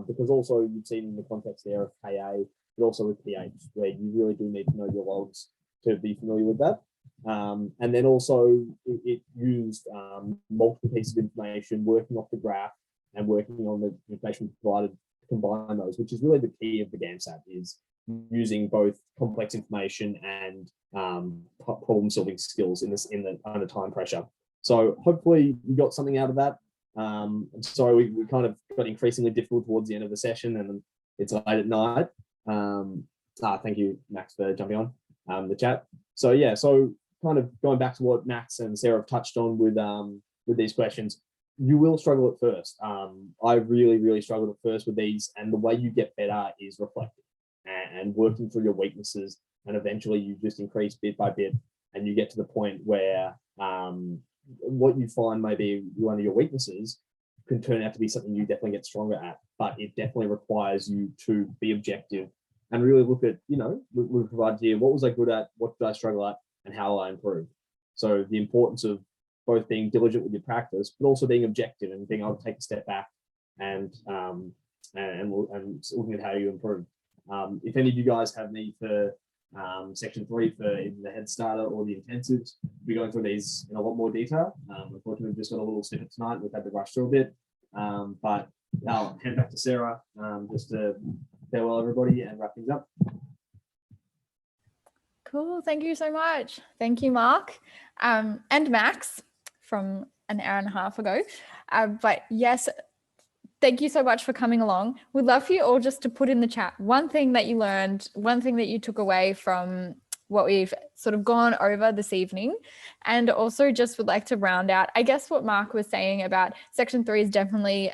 because also you've seen in the context there of Ka, but also with pH, where you really do need to know your logs to be familiar with that. And then also it used multiple pieces of information, working off the graph and working on the information provided to combine those, which is really the key of the GAMSAT, is using both complex information and problem solving skills under time pressure. So hopefully you got something out of that. I'm sorry we kind of got increasingly difficult towards the end of the session, and it's late at night. Thank you, Max, for jumping on the chat. So yeah, so kind of going back to what Max and Sarah have touched on with these questions, you will struggle at first. I really struggled at first with these, and the way you get better is reflecting and working through your weaknesses, and eventually you just increase bit by bit, and you get to the point where what you find may be one of your weaknesses can turn out to be something you definitely get stronger at, but it definitely requires you to be objective and really look at, we provided here, what was I good at, what did I struggle at, and how will I improve? So the importance of both being diligent with your practice, but also being objective and being able to take a step back and looking at how you improve. If any of you guys have need for section 3 for either the head starter or the intensives, we'll be going through these in a lot more detail. Unfortunately, we've just got a little snippet tonight. We've had to rush through a bit, but I'll hand back to Sarah just to farewell everybody and wrap things up. Cool. Thank you so much. Thank you, Mark, and Max from an hour and a half ago. But yes, thank you so much for coming along. We'd love for you all just to put in the chat one thing that you learned, one thing that you took away from what we've sort of gone over this evening. And also just would like to round out, I guess what Mark was saying about section 3 is definitely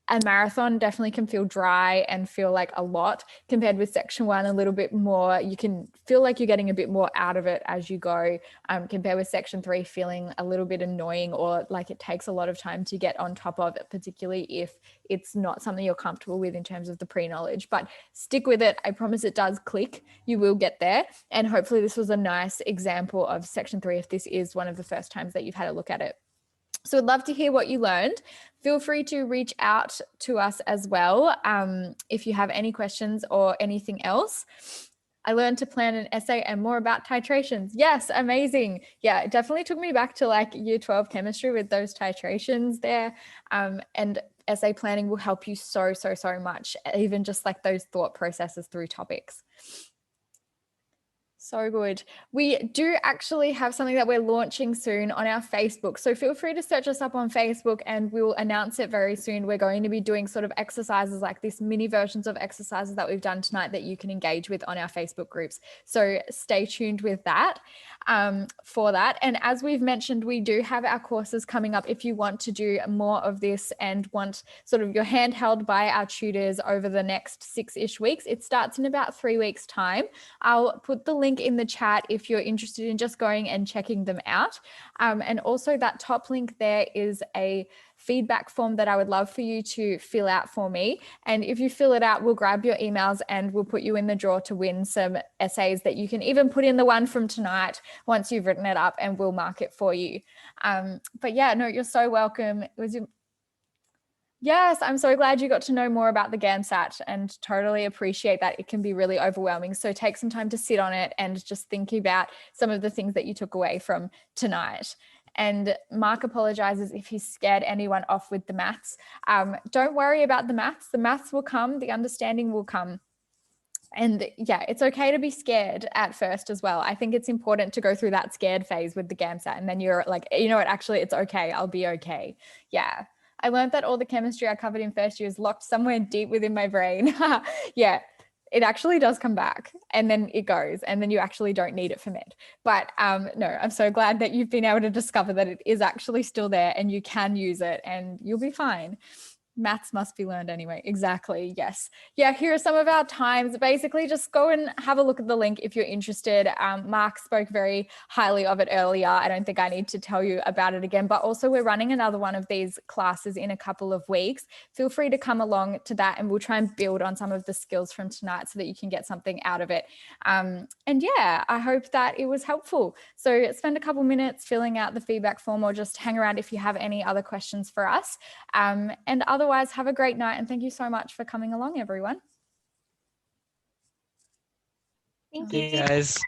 a marathon, definitely can feel dry and feel like a lot, compared with section 1 a little bit more. You can feel like you're getting a bit more out of it as you go, compared with section 3 feeling a little bit annoying, or like it takes a lot of time to get on top of it, particularly if it's not something you're comfortable with in terms of the pre-knowledge. But stick with it. I promise it does click. You will get there. And hopefully this was a nice example of section 3 if this is one of the first times that you've had a look at it. So I'd love to hear what you learned. Feel free to reach out to us as well if you have any questions or anything else. I learned to plan an essay and more about titrations. Yes, amazing. Yeah, it definitely took me back to like year 12 chemistry with those titrations there. And essay planning will help you so much, even just like those thought processes through topics. So good. We do actually have something that we're launching soon on our Facebook. So feel free to search us up on Facebook and we'll announce it very soon. We're going to be doing sort of exercises like this, mini versions of exercises that we've done tonight that you can engage with on our Facebook groups. So stay tuned with that for that. And as we've mentioned, we do have our courses coming up. If you want to do more of this and want sort of your hand held by our tutors over the next 6-ish weeks, it starts in about 3 weeks' time. I'll put the link in the chat if you're interested in just going and checking them out. And also that top link there is a feedback form that I would love for you to fill out for me. And if you fill it out, we'll grab your emails and we'll put you in the draw to win some essays that you can even put in the one from tonight once you've written it up, and we'll mark it for you. But yeah, no, you're so welcome. Yes, I'm so glad you got to know more about the GAMSAT and totally appreciate that. It can be really overwhelming. So take some time to sit on it and just think about some of the things that you took away from tonight. And Mark apologizes if he scared anyone off with the maths. Don't worry about the maths. The maths will come, the understanding will come. And yeah, it's okay to be scared at first as well. I think it's important to go through that scared phase with the GAMSAT, and then you're like, you know what, actually it's okay. I'll be okay. Yeah. I learned that all the chemistry I covered in first year is locked somewhere deep within my brain. Yeah, it actually does come back, and then it goes, and then you actually don't need it for med. But no, I'm so glad that you've been able to discover that it is actually still there and you can use it and you'll be fine. Maths must be learned anyway. Exactly. Yes. Yeah. Here are some of our times. Basically, just go and have a look at the link if you're interested. Mark spoke very highly of it earlier. I don't think I need to tell you about it again, but also we're running another one of these classes in a couple of weeks. Feel free to come along to that and we'll try and build on some of the skills from tonight so that you can get something out of it. And yeah, I hope that it was helpful. So spend a couple minutes filling out the feedback form, or just hang around if you have any other questions for us. And otherwise, have a great night, and thank you so much for coming along, everyone. Thank you guys.